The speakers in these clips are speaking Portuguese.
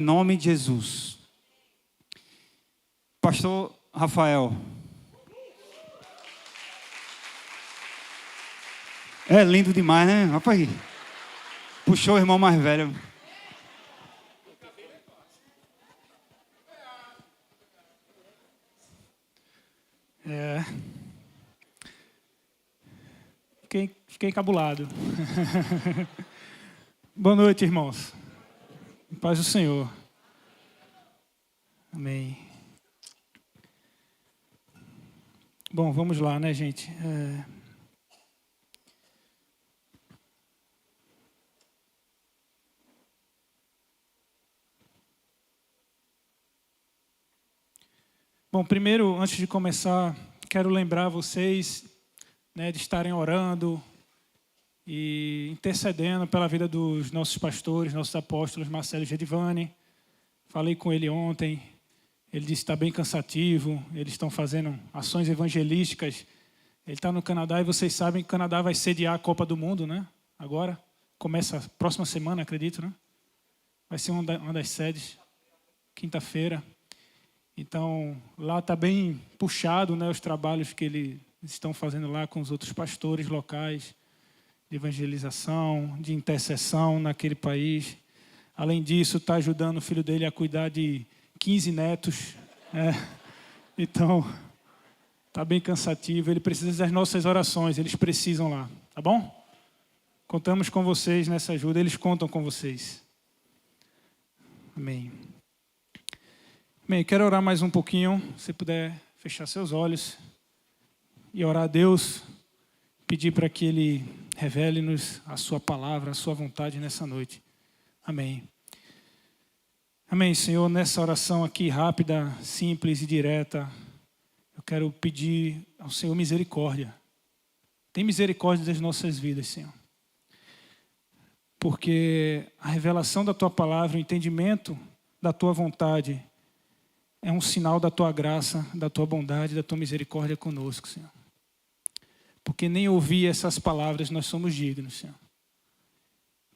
Em nome de Jesus. Pastor Rafael. É lindo demais, né? Rapaz, puxou o irmão mais velho. Fiquei encabulado. Boa noite, irmãos. Em paz do Senhor. Amém. Bom, vamos lá, né, gente? Bom, primeiro, antes de começar, quero lembrar vocês, né, de estarem orando e intercedendo pela vida dos nossos pastores, nossos apóstolos, Marcelo e Gedivane. Falei com ele ontem, ele disse que está bem cansativo, eles estão fazendo ações evangelísticas. Ele está no Canadá e vocês sabem que o Canadá vai sediar a Copa do Mundo, né? Agora, começa a próxima semana, acredito, né? Vai ser uma das sedes, quinta-feira. Então, lá está bem puxado, né, os trabalhos que eles estão fazendo lá com os outros pastores locais, de evangelização, de intercessão naquele país. Além disso, está ajudando o filho dele a cuidar de 15 netos. Então, está bem cansativo. Ele precisa das nossas orações, eles precisam lá, tá bom? Contamos com vocês nessa ajuda, eles contam com vocês. Amém. Bem, quero orar mais um pouquinho, se puder fechar seus olhos e orar a Deus, pedir para que Ele revele-nos a sua palavra, a sua vontade nessa noite. Amém. Amém, Senhor, nessa oração aqui rápida, simples e direta, eu quero pedir ao Senhor misericórdia. Tem misericórdia das nossas vidas, Senhor. Porque a revelação da Tua palavra, o entendimento da Tua vontade é um sinal da Tua graça, da Tua bondade, da Tua misericórdia conosco, Senhor. Porque nem ouvir essas palavras nós somos dignos, Senhor.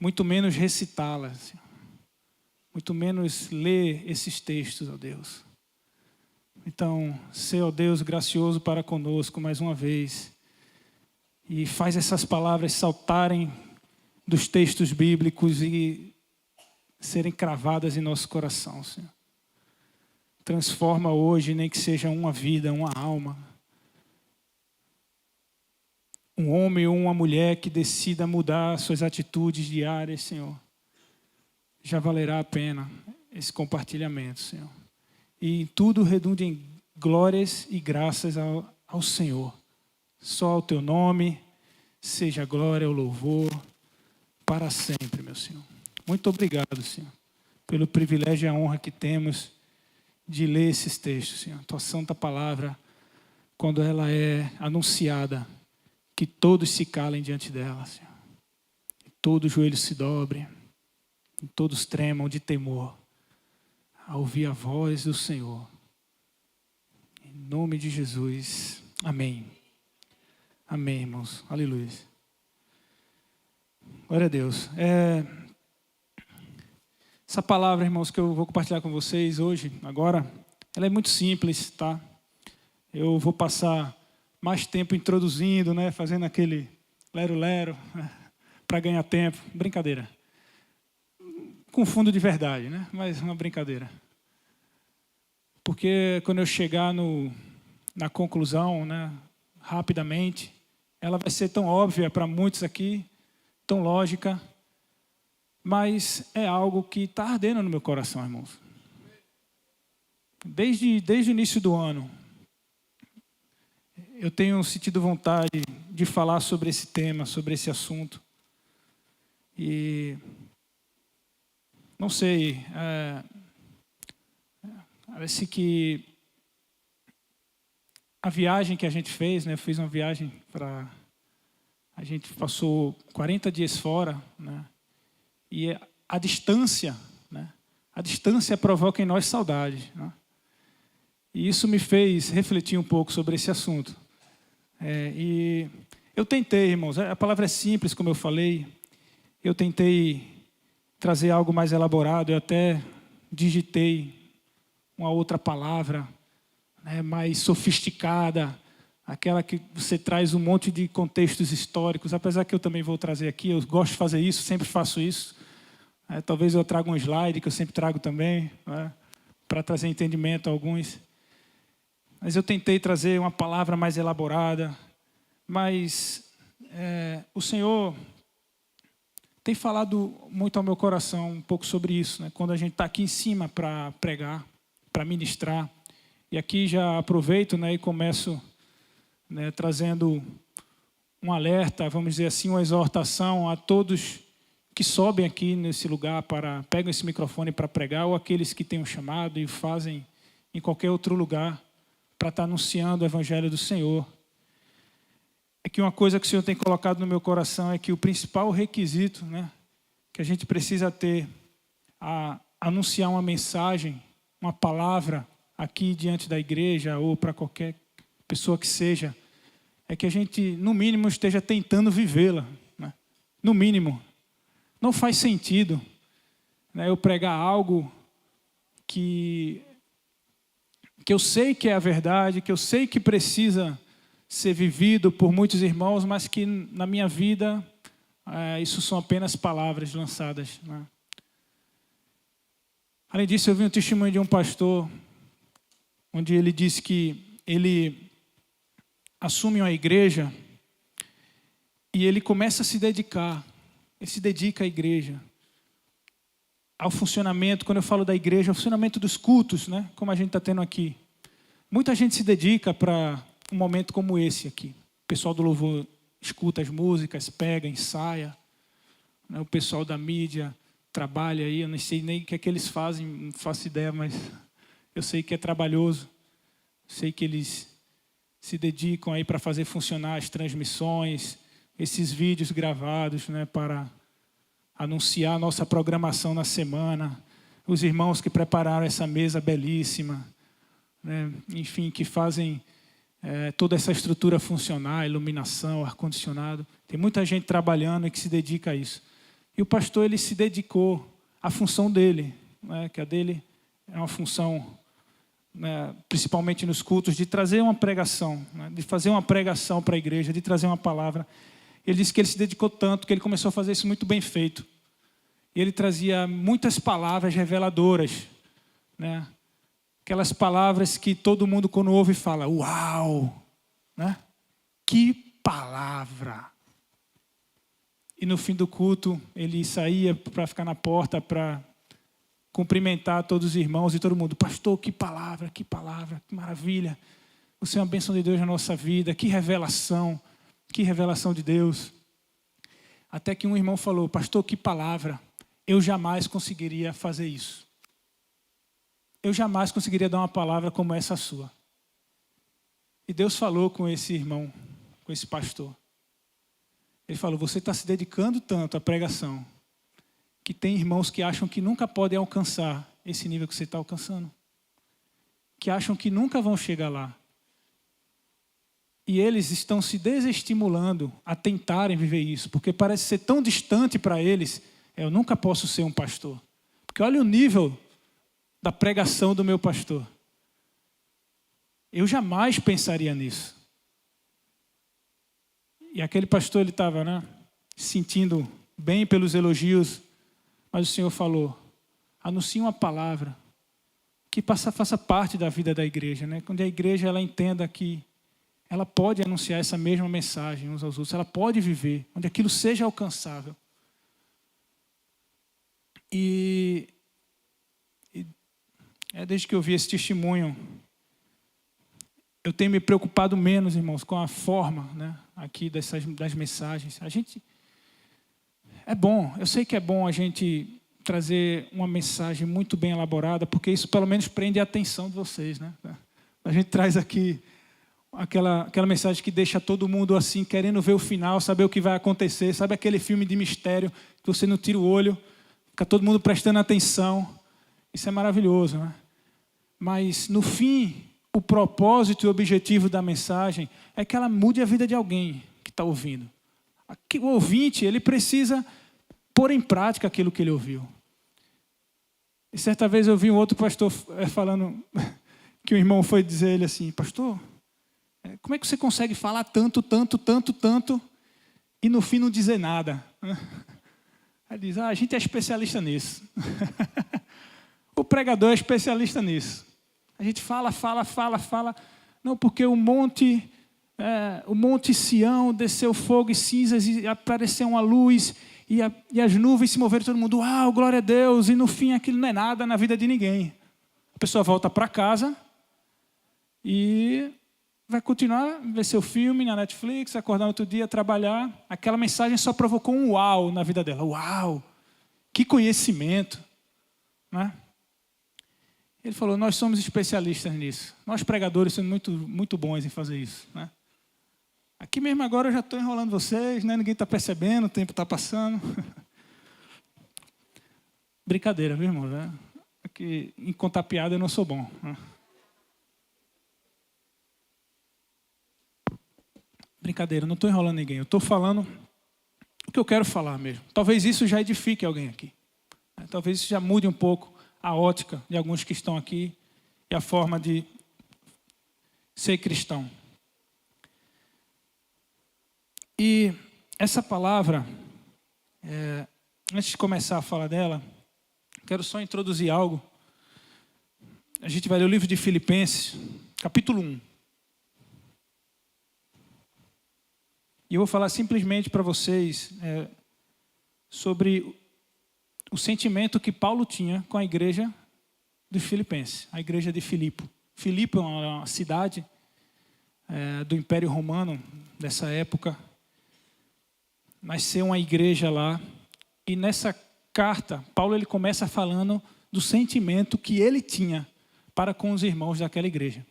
Muito menos recitá-las, Senhor. Muito menos ler esses textos, ó Deus. Então, ser, ó Deus, gracioso para conosco mais uma vez. E faz essas palavras saltarem dos textos bíblicos e serem cravadas em nosso coração, Senhor. Transforma hoje, nem que seja uma vida, uma alma. Um homem ou uma mulher que decida mudar suas atitudes diárias, Senhor. Já valerá a pena esse compartilhamento, Senhor. E em tudo redunde em glórias e graças ao Senhor. Só ao Teu nome seja a glória, o louvor, para sempre, meu Senhor. Muito obrigado, Senhor, pelo privilégio e a honra que temos de ler esses textos, Senhor. Tua santa palavra, quando ela é anunciada, que todos se calem diante dela, Senhor. Que todo joelho se dobre, e todos tremam de temor a ouvir a voz do Senhor. Em nome de Jesus. Amém. Amém, irmãos. Aleluia. Glória a Deus. Essa palavra, irmãos, que eu vou compartilhar com vocês hoje, agora, ela é muito simples, tá? Eu vou passar mais tempo introduzindo, né, fazendo aquele lero-lero, para ganhar tempo. Brincadeira. Com fundo de verdade, né? Mas uma brincadeira. Porque quando eu chegar na conclusão, né, rapidamente, ela vai ser tão óbvia para muitos aqui, tão lógica, mas é algo que está ardendo no meu coração, irmãos. Desde o início do ano, eu tenho sentido vontade de falar sobre esse tema, sobre esse assunto. E não sei, parece que a viagem que a gente fez, né, eu fiz uma viagem para... A gente passou 40 dias fora, né? E a distância, né? A distância provoca em nós saudade, né? E isso me fez refletir um pouco sobre esse assunto. E eu tentei, irmãos, a palavra é simples, como eu falei. Eu tentei trazer algo mais elaborado. Eu até digitei uma outra palavra, né, mais sofisticada, aquela que você traz um monte de contextos históricos, apesar que eu também vou trazer aqui, eu gosto de fazer isso, sempre faço isso. Talvez eu traga um slide, que eu sempre trago também, né, para trazer entendimento a alguns. Mas eu tentei trazer uma palavra mais elaborada, mas o Senhor tem falado muito ao meu coração um pouco sobre isso, né? Quando a gente está aqui em cima para pregar, para ministrar. E aqui já aproveito, né, e começo, né, trazendo um alerta, vamos dizer assim, uma exortação a todos que sobem aqui nesse lugar, pegam esse microfone para pregar, ou aqueles que têm um chamado e o fazem em qualquer outro lugar para estar anunciando o Evangelho do Senhor. É que uma coisa que o Senhor tem colocado no meu coração é que o principal requisito, né, que a gente precisa ter a anunciar uma mensagem, uma palavra aqui diante da igreja ou para qualquer pessoa que seja, é que a gente, no mínimo, esteja tentando vivê-la, né? No mínimo. Não faz sentido, né, eu pregar algo que eu sei que é a verdade, que eu sei que precisa ser vivido por muitos irmãos, mas que na minha vida isso são apenas palavras lançadas, né? Além disso, eu vi um testemunho de um pastor, onde ele disse que ele assume uma igreja e ele começa a se dedicar, ele se dedica à igreja, ao funcionamento, quando eu falo da igreja, ao funcionamento dos cultos, né? Como a gente está tendo aqui. Muita gente se dedica para um momento como esse aqui. O pessoal do louvor escuta as músicas, pega, ensaia, né? O pessoal da mídia trabalha aí, eu não sei nem o que é que eles fazem, não faço ideia, mas eu sei que é trabalhoso. Sei que eles se dedicam aí para fazer funcionar as transmissões, esses vídeos gravados, né, para anunciar a nossa programação na semana. Os irmãos que prepararam essa mesa belíssima, né, enfim, que fazem toda essa estrutura funcionar, iluminação, ar-condicionado. Tem muita gente trabalhando e que se dedica a isso. E o pastor, ele se dedicou à função dele, né, que a dele é uma função, né, principalmente nos cultos, de trazer uma pregação, né, de fazer uma pregação para a igreja, de trazer uma palavra. Ele disse que ele se dedicou tanto que ele começou a fazer isso muito bem feito. E ele trazia muitas palavras reveladoras, né? Aquelas palavras que todo mundo, quando ouve, fala: uau! Né? Que palavra! E no fim do culto, ele saía para ficar na porta para cumprimentar todos os irmãos e todo mundo: pastor, que palavra, que maravilha! Você é uma bênção de Deus na nossa vida, que revelação de Deus. Até que um irmão falou: pastor, que palavra, eu jamais conseguiria fazer isso. Eu jamais conseguiria dar uma palavra como essa sua. E Deus falou com esse irmão, com esse pastor. Ele falou: você está se dedicando tanto à pregação, que tem irmãos que acham que nunca podem alcançar esse nível que você está alcançando. Que acham que nunca vão chegar lá. E eles estão se desestimulando a tentarem viver isso, porque parece ser tão distante para eles. Eu nunca posso ser um pastor. Porque olha o nível da pregação do meu pastor. Eu jamais pensaria nisso. E aquele pastor, ele estava, né, sentindo bem pelos elogios, mas o Senhor falou: anuncie uma palavra que faça parte da vida da igreja, né? Quando a igreja ela entenda que ela pode anunciar essa mesma mensagem uns aos outros, ela pode viver, onde aquilo seja alcançável. E desde que eu vi esse testemunho, eu tenho me preocupado menos, irmãos, com a forma, né, aqui das mensagens. É bom, eu sei que é bom a gente trazer uma mensagem muito bem elaborada, porque isso pelo menos prende a atenção de vocês, né? A gente traz aqui aquela mensagem que deixa todo mundo assim, querendo ver o final, saber o que vai acontecer. Sabe aquele filme de mistério que você não tira o olho, fica todo mundo prestando atenção. Isso é maravilhoso, né? Mas, no fim, o propósito e o objetivo da mensagem é que ela mude a vida de alguém que está ouvindo. O ouvinte, ele precisa pôr em prática aquilo que ele ouviu. E certa vez eu vi um outro pastor falando que um irmão foi dizer a ele assim: pastor, como é que você consegue falar tanto, e no fim não dizer nada? Aí diz: a gente é especialista nisso. O pregador é especialista nisso. A gente fala. Não, porque o monte Sião desceu fogo e cinzas e apareceu uma luz e as nuvens se moveram, todo mundo, uau, glória a Deus, e no fim aquilo não é nada na vida de ninguém. A pessoa volta para casa e vai continuar a ver seu filme na Netflix, acordar outro dia, trabalhar. Aquela mensagem só provocou um uau na vida dela. Uau, que conhecimento, né? Ele falou: nós somos especialistas nisso. Nós pregadores somos muito bons em fazer isso, né? Aqui mesmo agora eu já estou enrolando vocês, né? Ninguém está percebendo, o tempo está passando. Brincadeira, viu, irmão? Né? Aqui, em contar piada eu não sou bom, né? Brincadeira, não estou enrolando ninguém. Eu estou falando o que eu quero falar mesmo. Talvez isso já edifique alguém aqui. Talvez isso já mude um pouco a ótica de alguns que estão aqui e a forma de ser cristão. E essa palavra, antes de começar a falar dela, quero só introduzir algo. A gente vai ler o livro de Filipenses, capítulo 1. E eu vou falar simplesmente para vocês sobre o sentimento que Paulo tinha com a igreja dos Filipenses, a igreja de Filipe. Filipe é uma cidade do Império Romano, dessa época. Nasceu uma igreja lá. E nessa carta, Paulo ele começa falando do sentimento que ele tinha para com os irmãos daquela igreja.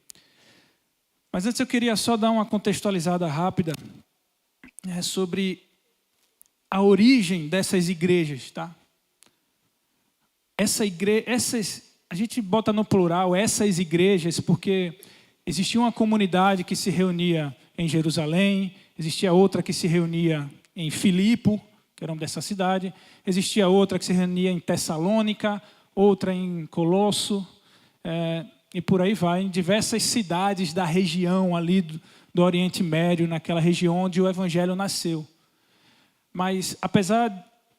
Mas antes eu queria só dar uma contextualizada rápida sobre a origem dessas igrejas, tá? A gente bota no plural essas igrejas porque existia uma comunidade que se reunia em Jerusalém, existia outra que se reunia em Filipe, que era o nome dessa cidade, existia outra que se reunia em Tessalônica, outra em Colosso, e por aí vai, em diversas cidades da região ali do Oriente Médio, naquela região onde o Evangelho nasceu. Mas, apesar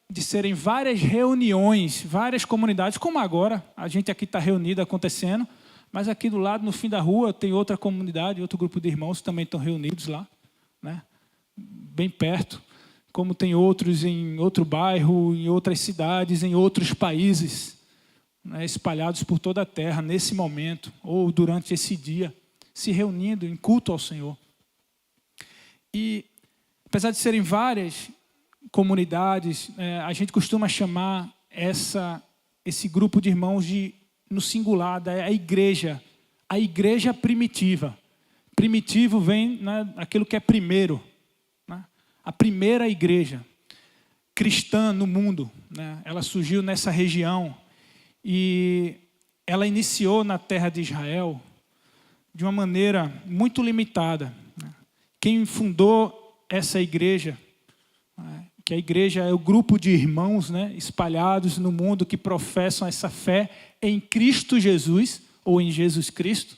de serem várias reuniões, várias comunidades, como agora, a gente aqui está reunido, acontecendo, mas aqui do lado, no fim da rua, tem outra comunidade, outro grupo de irmãos que também estão reunidos lá, né? Bem perto, como tem outros em outro bairro, em outras cidades, em outros países, né, espalhados por toda a terra, nesse momento, ou durante esse dia, se reunindo em culto ao Senhor. E, apesar de serem várias comunidades, a gente costuma chamar esse grupo de irmãos no singular, a igreja primitiva. Primitivo vem aquilo que é primeiro, né? A primeira igreja cristã no mundo, né? Ela surgiu nessa região e ela iniciou na terra de Israel de uma maneira muito limitada, né? Quem fundou essa igreja, que a igreja é o grupo de irmãos, né, espalhados no mundo que professam essa fé em Cristo Jesus, ou em Jesus Cristo.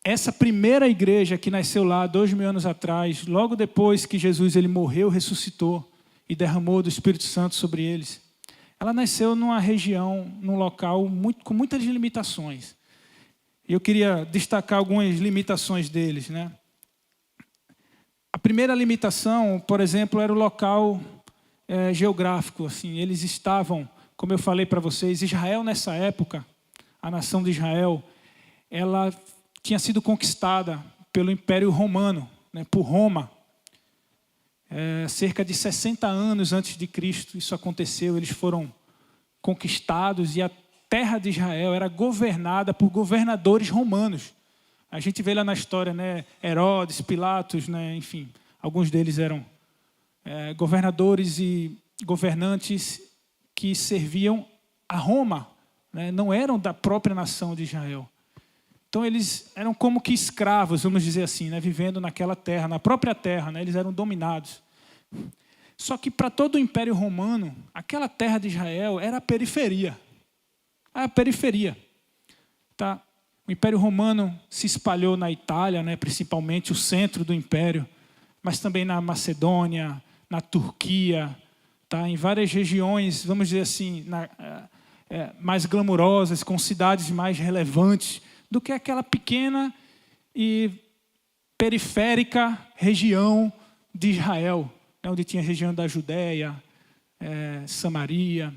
Essa primeira igreja que nasceu lá 2000 anos atrás, logo depois que Jesus ele morreu, ressuscitou e derramou do Espírito Santo sobre eles, ela nasceu numa região, num local com muitas limitações. E eu queria destacar algumas limitações deles, né? A primeira limitação, por exemplo, era o local geográfico. Assim, eles estavam, como eu falei para vocês, Israel nessa época, a nação de Israel, ela tinha sido conquistada pelo Império Romano, né, por Roma. Cerca de 60 anos antes de Cristo isso aconteceu, eles foram conquistados e a terra de Israel era governada por governadores romanos. A gente vê lá na história, né, Herodes, Pilatos, né, enfim, alguns deles eram governadores e governantes que serviam a Roma, né, não eram da própria nação de Israel. Então eles eram como que escravos, vamos dizer assim, né, vivendo naquela terra, na própria terra, né, eles eram dominados. Só que para todo o Império Romano, aquela terra de Israel era a periferia, a periferia. Tá? O Império Romano se espalhou na Itália, né, principalmente o centro do Império, mas também na Macedônia, na Turquia, tá? Em várias regiões, vamos dizer assim, mais glamurosas, com cidades mais relevantes do que aquela pequena e periférica região de Israel, né, onde tinha a região da Judéia, Samaria.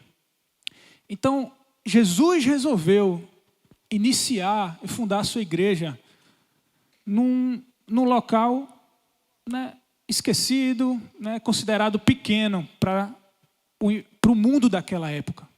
Então, Jesus resolveu iniciar e fundar a sua igreja num local, né, esquecido, né, considerado pequeno para o mundo daquela época.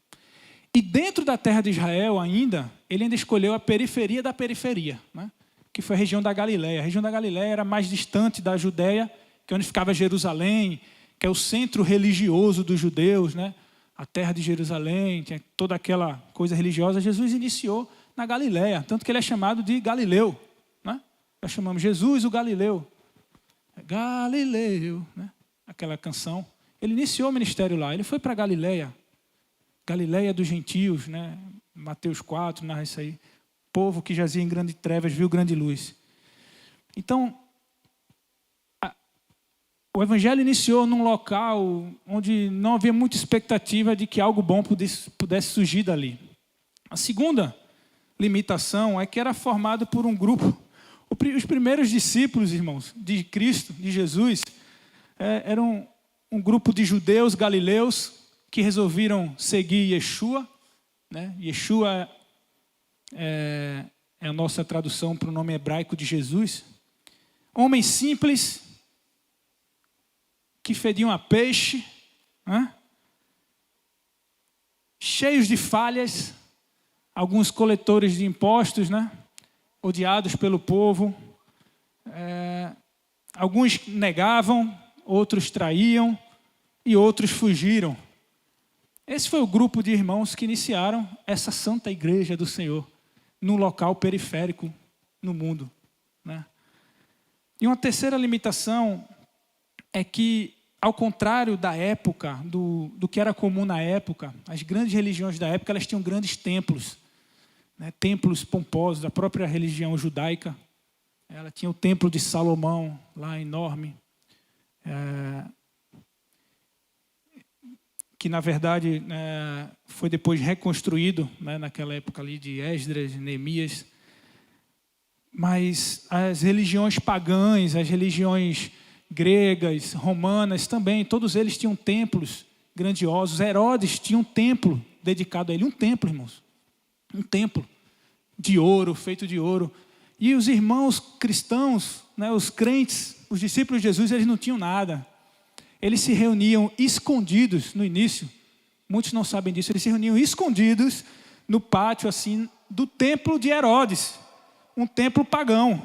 E dentro da terra de Israel ele ainda escolheu a periferia da periferia, né, que foi a região da Galileia. A região da Galileia era mais distante da Judéia, que é onde ficava Jerusalém, que é o centro religioso dos judeus, né? A terra de Jerusalém, tinha toda aquela coisa religiosa. Jesus iniciou na Galileia, tanto que ele é chamado de Galileu, né? Nós chamamos Jesus o Galileu. Galileu, né? Aquela canção. Ele iniciou o ministério lá, ele foi para Galileia, Galileia dos gentios, né? Mateus 4 narra isso aí. Povo que jazia em grande trevas viu grande luz. Então, o evangelho iniciou num local onde não havia muita expectativa de que algo bom pudesse surgir dali. A segunda limitação é que era formado por um grupo. Os primeiros discípulos, irmãos, de Cristo, de Jesus, eram um grupo de judeus galileus que resolveram seguir Yeshua, né? Yeshua é a nossa tradução para o nome hebraico de Jesus. Homens simples, que fediam a peixe, né? Cheios de falhas, alguns coletores de impostos, né? Odiados pelo povo. Alguns negavam, outros traíam e outros fugiram. Esse foi o grupo de irmãos que iniciaram essa santa igreja do Senhor, num local periférico no mundo, né? E uma terceira limitação é que, ao contrário da época, do que era comum na época, as grandes religiões da época, elas tinham grandes templos, né? Templos pomposos, a própria religião judaica. Ela tinha o templo de Salomão, lá enorme, que na verdade foi depois reconstruído, né, naquela época ali de Esdras, Neemias. Mas as religiões pagãs, as religiões gregas, romanas também, todos eles tinham templos grandiosos. Herodes tinha um templo dedicado a ele, um templo, irmãos, um templo de ouro, feito de ouro. E os irmãos cristãos, né, os crentes, os discípulos de Jesus, eles não tinham nada. Eles se reuniam escondidos no início. Muitos não sabem disso. Eles se reuniam escondidos no pátio assim do templo de Herodes, um templo pagão.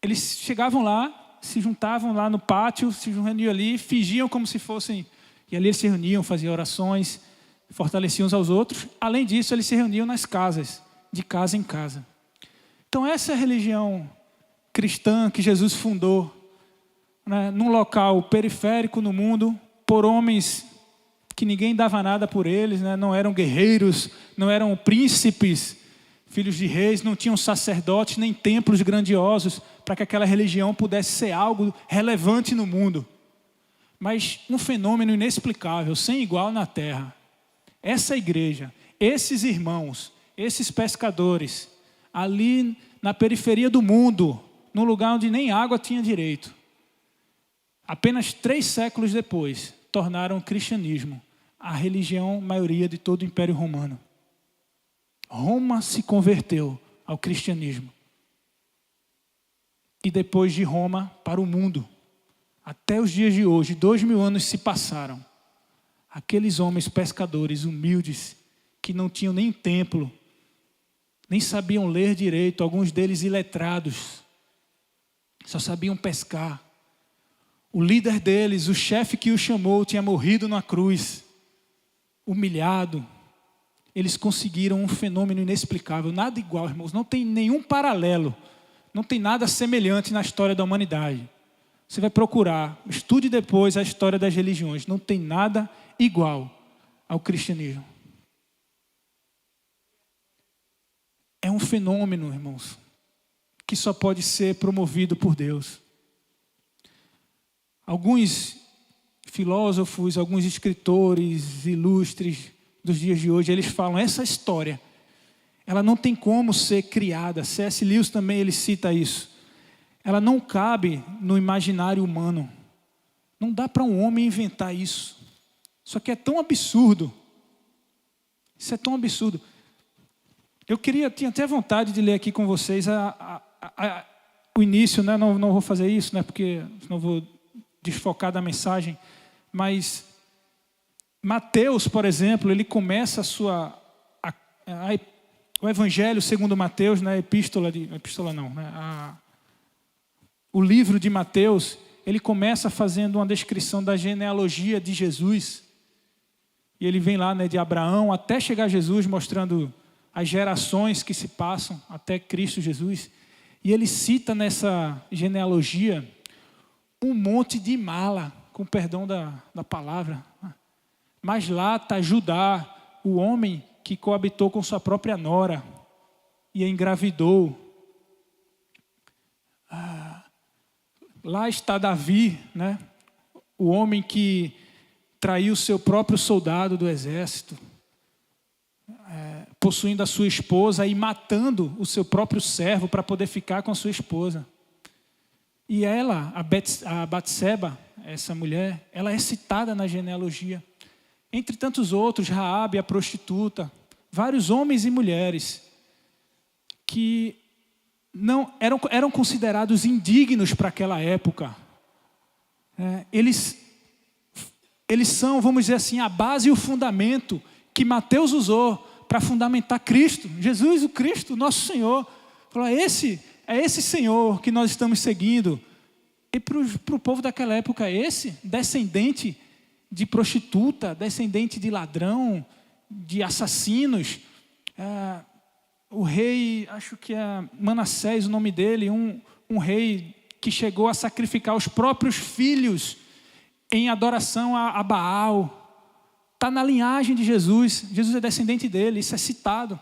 Eles chegavam lá, se juntavam lá no pátio, se reuniam ali, fingiam como se fossem... E ali eles se reuniam, faziam orações, fortaleciam uns aos outros. Além disso, eles se reuniam nas casas, de casa em casa. Então essa é a religião cristã que Jesus fundou, né, num local periférico no mundo, por homens que ninguém dava nada por eles, né, não eram guerreiros, não eram príncipes, filhos de reis, não tinham sacerdotes, nem templos grandiosos, para que aquela religião pudesse ser algo relevante no mundo. Mas um fenômeno inexplicável, sem igual na terra. Essa igreja, esses irmãos, esses pescadores, ali na periferia do mundo, num lugar onde nem água tinha direito, apenas 3 séculos depois, tornaram o cristianismo a religião maioria de todo o Império Romano. Roma se converteu ao cristianismo. E depois de Roma, para o mundo. Até os dias de hoje, 2000 anos se passaram. Aqueles homens pescadores humildes, que não tinham nem templo, nem sabiam ler direito, alguns deles iletrados, só sabiam pescar. O líder deles, o chefe que o chamou, tinha morrido na cruz, humilhado. Eles conseguiram um fenômeno inexplicável, nada igual, irmãos, não tem nenhum paralelo, não tem nada semelhante na história da humanidade. Você vai procurar, estude depois a história das religiões, não tem nada igual ao cristianismo. um fenômeno, irmãos, que só pode ser promovido por Deus. Alguns filósofos, alguns escritores ilustres dos dias de hoje, eles falam, essa história, ela não tem como ser criada. C.S. Lewis também ele cita isso. Ela não cabe no imaginário humano. Não dá para um homem inventar isso. Isso aqui é tão absurdo. Isso é tão absurdo. Tinha até vontade de ler aqui com vocês o início, né? Não vou fazer isso, né? Porque senão vou desfocar da mensagem. Mas Mateus, por exemplo, ele começa o Evangelho segundo Mateus, né? O livro de Mateus, ele começa fazendo uma descrição da genealogia de Jesus. E ele vem lá, né, de Abraão até chegar a Jesus, mostrando as gerações que se passam até Cristo Jesus. E ele cita nessa genealogia um monte de mala, com perdão da palavra. Mas lá está Judá, o homem que coabitou com sua própria nora e a engravidou. Lá está Davi, né? O homem que traiu seu próprio soldado do exército, possuindo a sua esposa e matando o seu próprio servo para poder ficar com a sua esposa. E ela, a Batseba, essa mulher, ela é citada na genealogia. Entre tantos outros, Raabe, a prostituta, vários homens e mulheres que não eram considerados indignos para aquela época. Eles são, vamos dizer assim, a base e o fundamento que Mateus usou para fundamentar Cristo, Jesus o Cristo, nosso Senhor. Falou, é esse Senhor que nós estamos seguindo. E para o povo daquela época, descendente de prostituta, descendente de ladrão, de assassinos. O rei, acho que é Manassés o nome dele, um rei que chegou a sacrificar os próprios filhos em adoração a Baal. Está na linhagem de Jesus. Jesus é descendente dele, isso é citado.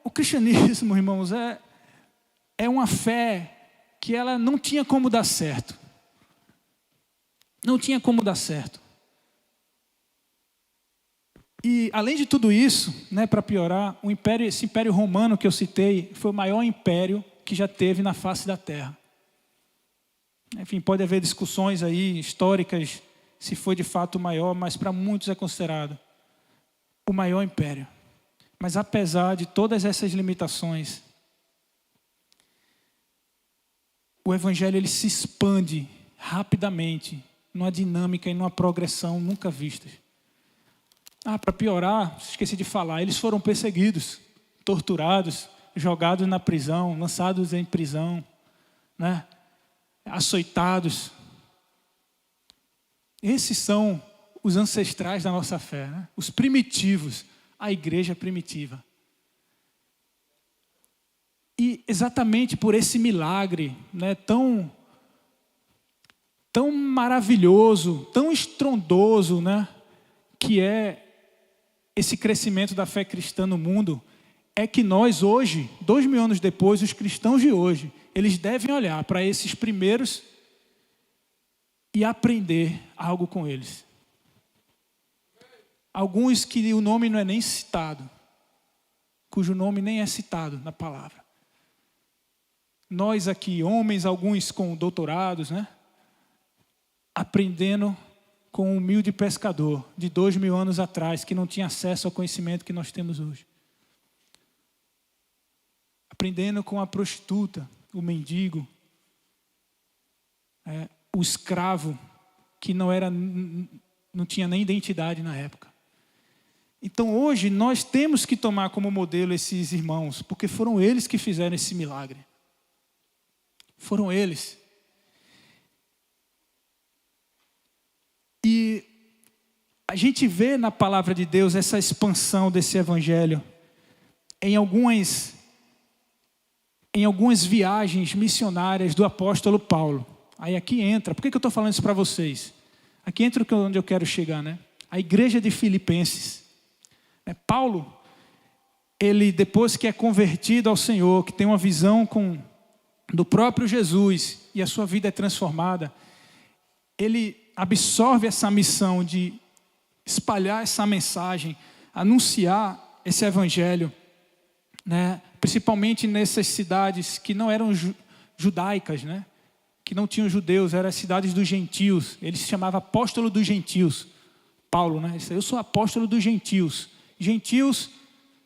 O cristianismo, irmãos, é uma fé que ela não tinha como dar certo. Não tinha como dar certo. E além de tudo isso, né, para piorar, esse império romano que eu citei foi o maior império que já teve na face da terra. Enfim, pode haver discussões aí históricas se foi de fato o maior, mas para muitos é considerado o maior império. Mas apesar de todas essas limitações, o Evangelho ele se expande rapidamente, numa dinâmica e numa progressão nunca vistas. Para piorar, esqueci de falar, eles foram perseguidos, torturados, jogados na prisão, lançados em prisão, né? Açoitados. Esses são os ancestrais da nossa fé, né? Os primitivos, a igreja primitiva. E exatamente por esse milagre, né, tão maravilhoso, tão estrondoso, né, que é esse crescimento da fé cristã no mundo, é que nós hoje, 2000 anos depois, os cristãos de hoje, eles devem olhar para esses primeiros e aprender algo com eles. Alguns que o nome não é nem citado, cujo nome nem é citado na palavra. Nós aqui, homens, alguns com doutorados, né? Aprendendo com um humilde pescador de 2000 anos atrás, que não tinha acesso ao conhecimento que nós temos hoje. Aprendendo com a prostituta, o mendigo, o escravo, que não tinha nem identidade na época. Então hoje nós temos que tomar como modelo esses irmãos, porque foram eles que fizeram esse milagre. Foram eles. E a gente vê na palavra de Deus essa expansão desse evangelho em algumas viagens missionárias do apóstolo Paulo. Aí aqui entra, por que eu estou falando isso para vocês? Aqui entra onde eu quero chegar, né? A igreja de Filipenses. Paulo, ele depois que é convertido ao Senhor, que tem uma visão do próprio Jesus e a sua vida é transformada, ele absorve essa missão de espalhar essa mensagem, anunciar esse evangelho, né? Principalmente nessas cidades que não eram judaicas, né? Que não tinham judeus, eram as cidades dos gentios. Ele se chamava apóstolo dos gentios. Paulo, né? Ele disse, eu sou apóstolo dos gentios. Gentios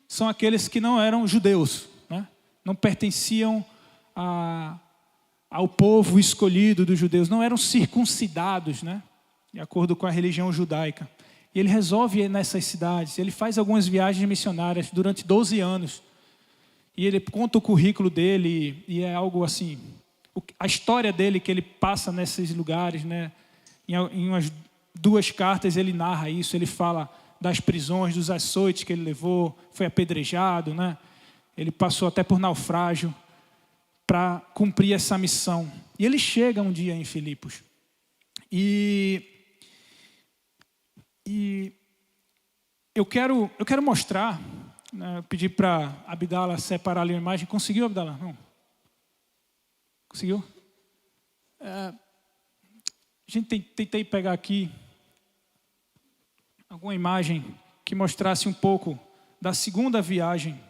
são aqueles que não eram judeus, né? Não pertenciam ao povo escolhido dos judeus, não eram circuncidados, né? De acordo com a religião judaica. E ele resolve ir nessas cidades, ele faz algumas viagens missionárias durante 12 anos. E ele conta o currículo dele, e é algo assim, a história dele que ele passa nesses lugares, né? Em umas 2 cartas ele narra isso, ele fala das prisões, dos açoites que ele levou, foi apedrejado, né? Ele passou até por naufrágio para cumprir essa missão. E ele chega um dia em Filipos. E eu quero mostrar, né, pedir para Abdala separar ali a imagem. Conseguiu, Abdala? Não. Conseguiu? A gente tentei pegar aqui alguma imagem que mostrasse um pouco da segunda viagem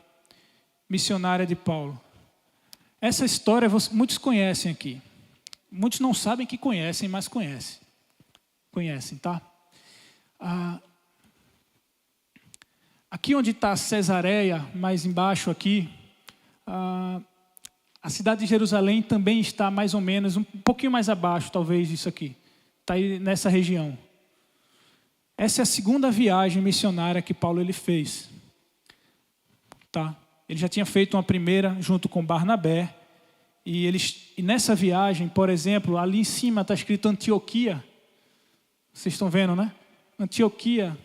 missionária de Paulo. Essa história muitos conhecem aqui. Muitos não sabem que conhecem, mas conhecem. Conhecem, tá? Aqui onde está Cesareia, mais embaixo aqui, a cidade de Jerusalém também está mais ou menos, um pouquinho mais abaixo talvez disso aqui. Está aí nessa região. Essa é a segunda viagem missionária que Paulo ele fez. Tá? Ele já tinha feito uma primeira junto com Barnabé. E nessa viagem, por exemplo, ali em cima está escrito Antioquia. Vocês estão vendo, né? Antioquia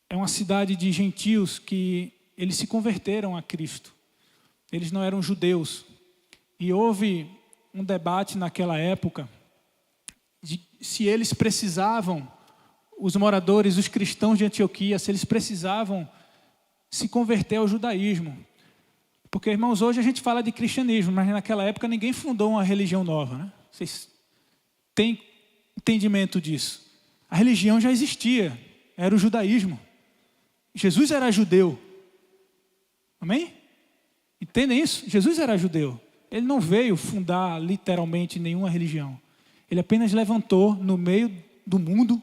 é uma cidade de gentios que eles se converteram a Cristo. Eles não eram judeus. E houve um debate naquela época de se eles precisavam, os moradores, os cristãos de Antioquia, se eles precisavam se converter ao judaísmo. Porque, irmãos, hoje a gente fala de cristianismo, mas naquela época ninguém fundou uma religião nova, né? Vocês têm entendimento disso? A religião já existia, era o judaísmo. Jesus era judeu. Amém? Entendem isso? Jesus era judeu. Ele não veio fundar literalmente nenhuma religião. Ele apenas levantou no meio do mundo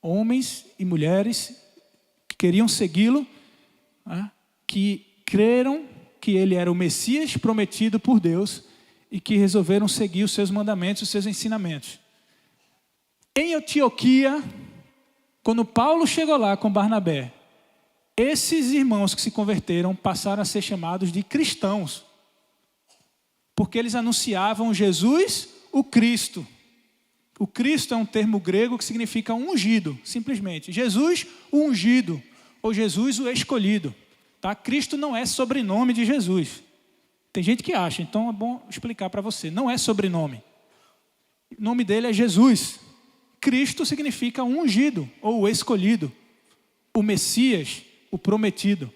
homens e mulheres que queriam segui-lo, né? Que creram que ele era o Messias prometido por Deus e que resolveram seguir os seus mandamentos, os seus ensinamentos. Em Antioquia, quando Paulo chegou lá com Barnabé, esses irmãos que se converteram passaram a ser chamados de cristãos, porque eles anunciavam Jesus, o Cristo. O Cristo é um termo grego que significa ungido, simplesmente. Jesus, o ungido, ou Jesus, o escolhido. Tá? Cristo não é sobrenome de Jesus. Tem gente que acha, então é bom explicar para você. Não é sobrenome. O nome dele é Jesus. Cristo significa ungido, ou o escolhido. O Messias, o prometido.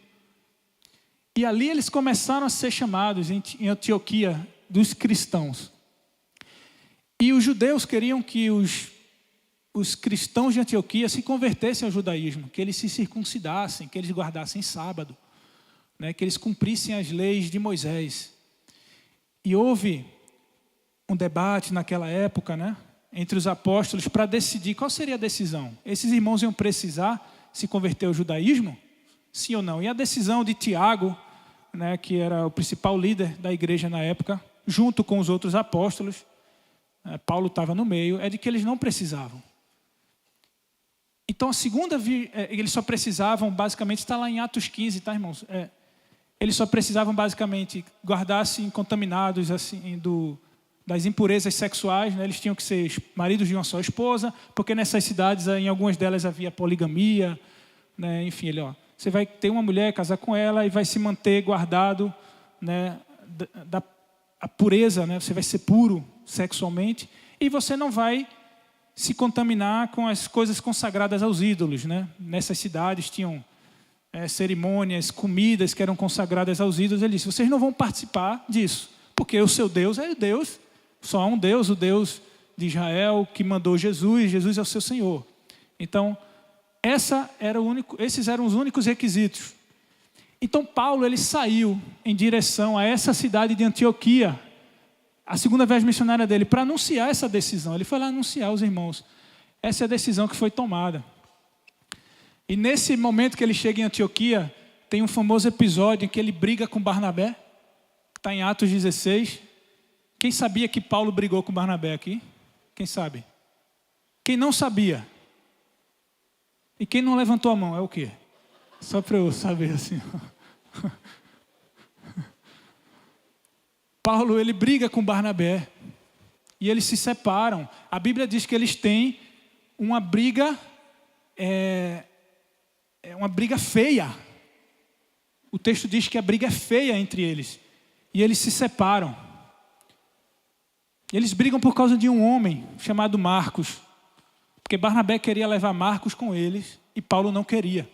E ali eles começaram a ser chamados em Antioquia dos cristãos. E os judeus queriam que os cristãos de Antioquia se convertessem ao judaísmo, que eles se circuncidassem, que eles guardassem sábado, né, que eles cumprissem as leis de Moisés. E houve um debate naquela época, né, entre os apóstolos para decidir qual seria a decisão. Esses irmãos iam precisar se converter ao judaísmo? Sim ou não? E a decisão de Tiago, né, que era o principal líder da igreja na época, junto com os outros apóstolos, Paulo estava no meio, é de que eles não precisavam. Então a segunda, eles só precisavam, basicamente, está lá em Atos 15, tá, irmãos? Eles só precisavam, basicamente, guardar-se incontaminados assim, das impurezas sexuais, né? Eles tinham que ser maridos de uma só esposa, porque nessas cidades, em algumas delas, havia poligamia, né? Enfim, você vai ter uma mulher, casar com ela e vai se manter guardado, né, a pureza, né? Você vai ser puro sexualmente e você não vai se contaminar com as coisas consagradas aos ídolos, né? Nessas cidades tinham cerimônias, comidas que eram consagradas aos ídolos, ele disse, vocês não vão participar disso, porque o seu Deus é Deus, só há um Deus, o Deus de Israel, que mandou Jesus, Jesus é o seu Senhor. Então, esses eram os únicos requisitos. Então, Paulo ele saiu em direção a essa cidade de Antioquia, a segunda viagem missionária dele, para anunciar essa decisão. Ele foi lá anunciar aos irmãos. Essa é a decisão que foi tomada. E nesse momento que ele chega em Antioquia, tem um famoso episódio em que ele briga com Barnabé. Está em Atos 16. Quem sabia que Paulo brigou com Barnabé aqui? Quem sabe? Quem não sabia? E quem não levantou a mão é o quê? Só para eu saber assim. Paulo, ele briga com Barnabé. E eles se separam. A Bíblia diz que eles têm uma briga, uma briga feia. O texto diz que a briga é feia entre eles. E eles se separam. Eles brigam por causa de um homem chamado Marcos. Porque Barnabé queria levar Marcos com eles e Paulo não queria.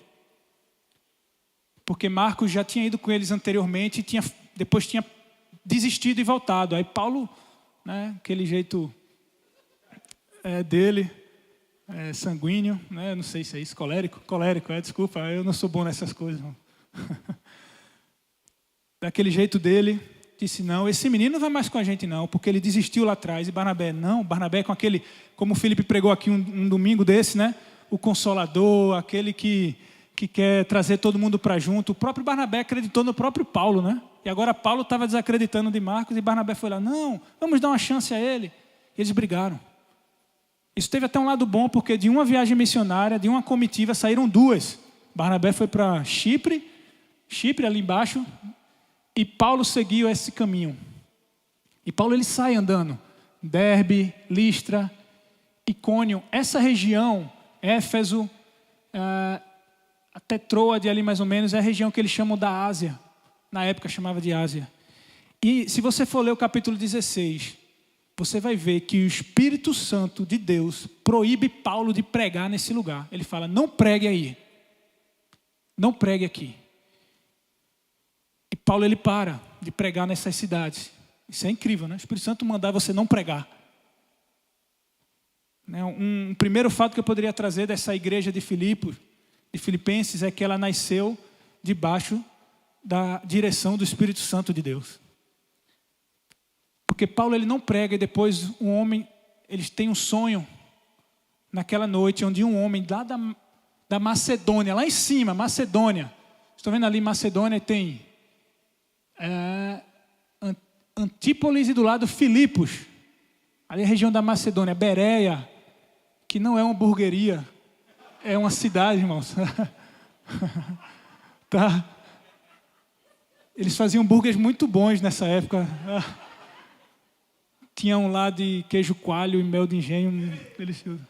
Porque Marcos já tinha ido com eles anteriormente e depois tinha desistido e voltado. Aí Paulo, né, aquele jeito dele, sanguíneo, né, não sei se é isso, colérico, desculpa, eu não sou bom nessas coisas. Não. Daquele jeito dele, disse, não, esse menino não vai mais com a gente não, porque ele desistiu lá atrás. E Barnabé, não, Barnabé com aquele, como o Felipe pregou aqui um domingo desse, né, o consolador, aquele que quer trazer todo mundo para junto. O próprio Barnabé acreditou no próprio Paulo, né? E agora Paulo estava desacreditando de Marcos e Barnabé foi lá, não, vamos dar uma chance a ele. E eles brigaram. Isso teve até um lado bom, porque de uma viagem missionária, de uma comitiva, saíram duas. Barnabé foi para Chipre ali embaixo, e Paulo seguiu esse caminho. E Paulo ele sai andando. Derbe, Listra, Icônio. Essa região, Éfeso, até Troade ali mais ou menos, é a região que eles chamam da Ásia. Na época chamava de Ásia. E se você for ler o capítulo 16, você vai ver que o Espírito Santo de Deus proíbe Paulo de pregar nesse lugar. Ele fala, não pregue aí. Não pregue aqui. E Paulo ele para de pregar nessas cidades. Isso é incrível, né? O Espírito Santo mandar você não pregar. Um primeiro fato que eu poderia trazer dessa igreja de Filipenses, é que ela nasceu debaixo da direção do Espírito Santo de Deus. Porque Paulo ele não prega e depois eles têm um sonho naquela noite, onde um homem lá da Macedônia, lá em cima, Macedônia. Estão vendo ali Macedônia, tem Antípolis e do lado Filipos. Ali é a região da Macedônia, Bereia, que não é uma hamburgueria, é uma cidade, irmãos. Tá? Eles faziam hambúrgueres muito bons nessa época. Tinha um lá de queijo coalho e mel de engenho, delicioso.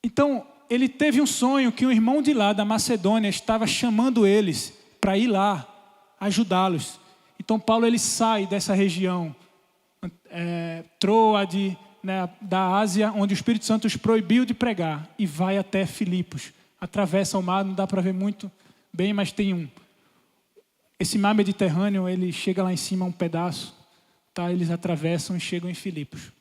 Então, ele teve um sonho que um irmão de lá, da Macedônia, estava chamando eles para ir lá, ajudá-los. Então, Paulo ele sai dessa região, Troade, né, da Ásia, onde o Espírito Santo os proibiu de pregar, e vai até Filipos. Atravessa o mar, não dá para ver muito bem, mas tem esse mar Mediterrâneo, ele chega lá em cima um pedaço, tá? Eles atravessam e chegam em Filipos,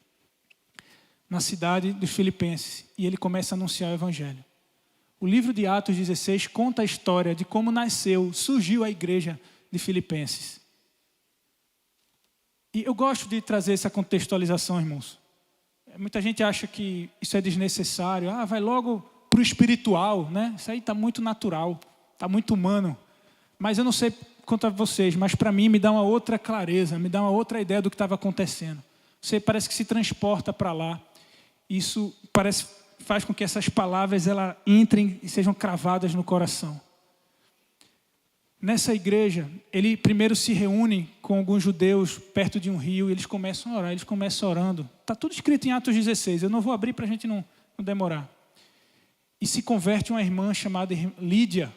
na cidade dos Filipenses, e ele começa a anunciar o Evangelho. O livro de Atos 16 conta a história de como surgiu a igreja de Filipenses. E eu gosto de trazer essa contextualização, irmãos. Muita gente acha que isso é desnecessário. Vai logo para o espiritual, né? Isso aí está muito natural, está muito humano. Mas eu não sei quanto a vocês, mas para mim me dá uma outra clareza, me dá uma outra ideia do que estava acontecendo. Você parece que se transporta para lá. Isso faz com que essas palavras elas entrem e sejam cravadas no coração. Nessa igreja, ele primeiro se reúne com alguns judeus perto de um rio e eles começam a orar, eles começam orando. Está tudo escrito em Atos 16, eu não vou abrir para a gente não demorar. E se converte uma irmã chamada Lídia,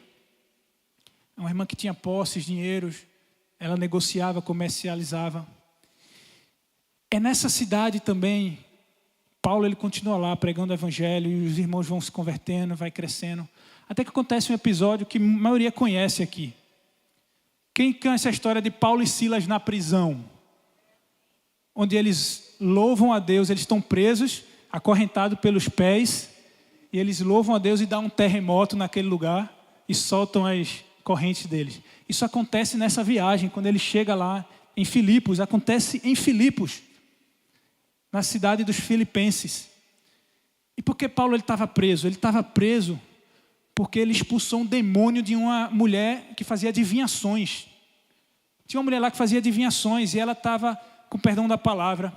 uma irmã que tinha posses, dinheiros, ela negociava, comercializava. É nessa cidade também Paulo ele continua lá pregando o evangelho e os irmãos vão se convertendo, vai crescendo. Até que acontece um episódio que a maioria conhece aqui. Quem conhece a história de Paulo e Silas na prisão? Onde eles louvam a Deus, eles estão presos, acorrentados pelos pés, e eles louvam a Deus e dá um terremoto naquele lugar e soltam as correntes deles. Isso acontece nessa viagem, quando ele chega lá em Filipos, acontece em Filipos, na cidade dos filipenses. E por que Paulo estava preso? Ele estava preso porque ele expulsou um demônio de uma mulher que fazia adivinhações. Tinha uma mulher lá que fazia adivinhações e ela estava, com perdão da palavra,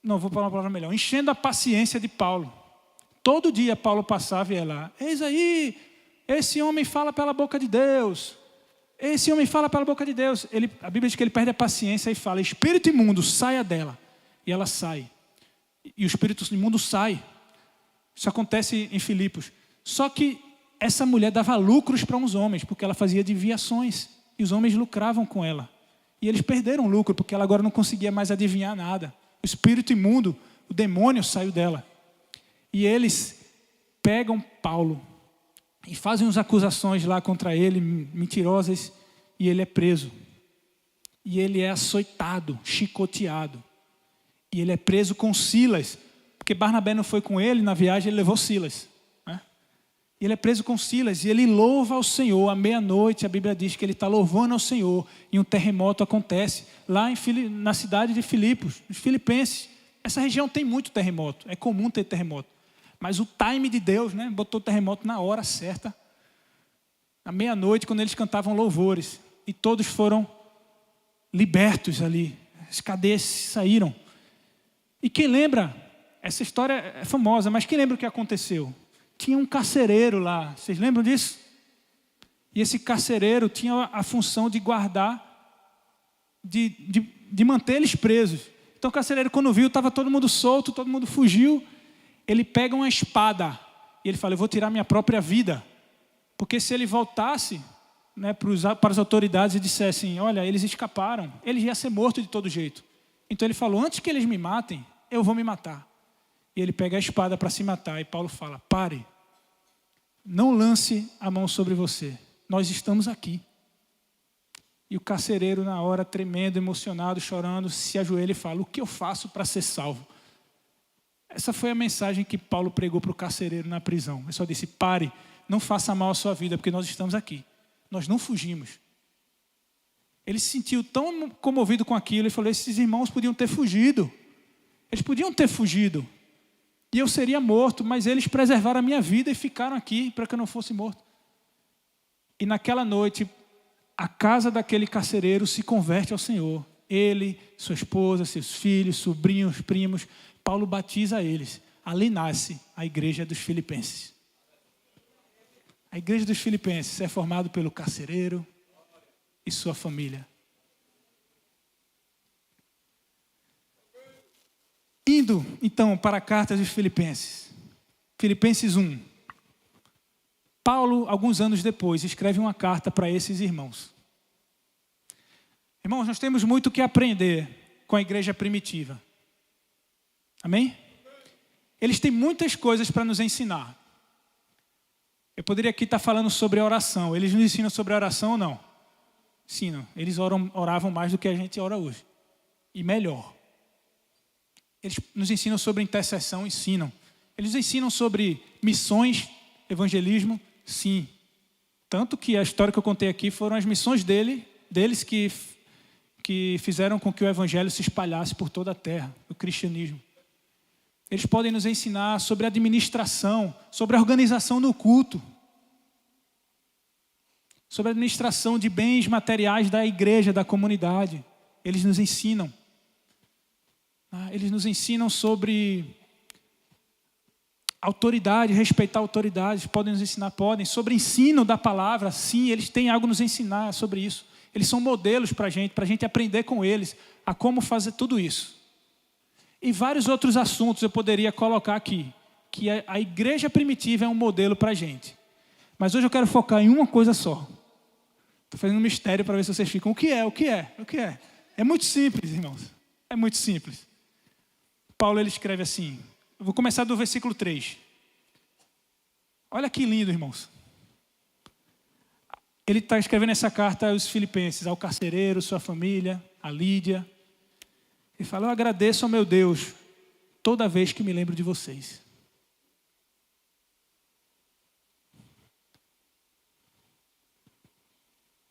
não, vou falar uma palavra melhor, enchendo a paciência de Paulo. Todo dia Paulo passava e ia lá, eis aí, esse homem fala pela boca de Deus. Esse homem fala pela boca de Deus. A Bíblia diz que ele perde a paciência e fala, espírito imundo, saia dela. E ela sai. E o espírito imundo sai. Isso acontece em Filipos. Só que essa mulher dava lucros para uns homens, porque ela fazia adivinhações. E os homens lucravam com ela. E eles perderam lucro, porque ela agora não conseguia mais adivinhar nada. O espírito imundo, o demônio saiu dela. E eles pegam Paulo e fazem umas acusações lá contra ele, mentirosas, e ele é preso. E ele é açoitado, chicoteado. E ele é preso com Silas, porque Barnabé não foi com ele, na viagem ele levou Silas. Né? E ele é preso com Silas, e ele louva ao Senhor. À meia-noite, a Bíblia diz que ele está louvando ao Senhor, e um terremoto acontece, lá na cidade de Filipos, os filipenses. Essa região tem muito terremoto, é comum ter terremoto. Mas o time de Deus, né, botou o terremoto na hora certa. À meia-noite, quando eles cantavam louvores. E todos foram libertos ali. As cadeias saíram. E quem lembra, essa história é famosa, mas quem lembra o que aconteceu? Tinha um carcereiro lá, vocês lembram disso? E esse carcereiro tinha a função de guardar, de manter eles presos. Então o carcereiro, quando viu, estava todo mundo solto, todo mundo fugiu. Ele pega uma espada e ele fala, eu vou tirar minha própria vida. Porque se ele voltasse, né, para as autoridades e dissessem, olha, eles escaparam, ele ia ser morto de todo jeito. Então ele falou, antes que eles me matem, eu vou me matar. E ele pega a espada para se matar. E Paulo fala, pare, não lance a mão sobre você, nós estamos aqui. E o carcereiro na hora, tremendo, emocionado, chorando, se ajoelha e fala, o que eu faço para ser salvo? Essa foi a mensagem que Paulo pregou para o carcereiro na prisão. Ele só disse, pare, não faça mal à sua vida, porque nós estamos aqui. Nós não fugimos. Ele se sentiu tão comovido com aquilo, e falou, esses irmãos podiam ter fugido. Eles podiam ter fugido. E eu seria morto, mas eles preservaram a minha vida e ficaram aqui para que eu não fosse morto. E naquela noite, a casa daquele carcereiro se converte ao Senhor. Ele, sua esposa, seus filhos, sobrinhos, primos, Paulo batiza eles. Ali nasce a igreja dos filipenses. A igreja dos filipenses é formada pelo carcereiro e sua família. Indo, então, para a carta dos Filipenses. Filipenses 1. Paulo, alguns anos depois, escreve uma carta para esses irmãos. Irmãos, nós temos muito que aprender com a igreja primitiva. Amém? Eles têm muitas coisas para nos ensinar. Eu poderia aqui estar falando sobre a oração. Eles nos ensinam sobre a oração ou não? Ensinam. Eles oravam mais do que a gente ora hoje. E melhor. Eles nos ensinam sobre intercessão, ensinam. Eles nos ensinam sobre missões, evangelismo, sim. Tanto que a história que eu contei aqui foram as missões deles que fizeram com que o evangelho se espalhasse por toda a terra, o cristianismo. Eles podem nos ensinar sobre administração, sobre a organização do culto, sobre a administração de bens materiais da igreja, da comunidade. Eles nos ensinam. Eles nos ensinam sobre autoridade, respeitar autoridades. Podem nos ensinar, podem. Sobre ensino da palavra, sim, eles têm algo a nos ensinar sobre isso. Eles são modelos para a gente aprender com eles a como fazer tudo isso. E vários outros assuntos eu poderia colocar aqui, que a igreja primitiva é um modelo para a gente. Mas hoje eu quero focar em uma coisa só. Estou fazendo um mistério para ver se vocês ficam, o que é? É muito simples, irmãos. É muito simples. Paulo ele escreve assim, eu vou começar do versículo 3. Olha que lindo, irmãos. Ele está escrevendo essa carta aos filipenses, ao carcereiro, sua família, a Lídia. Ele fala, eu agradeço ao meu Deus toda vez que me lembro de vocês.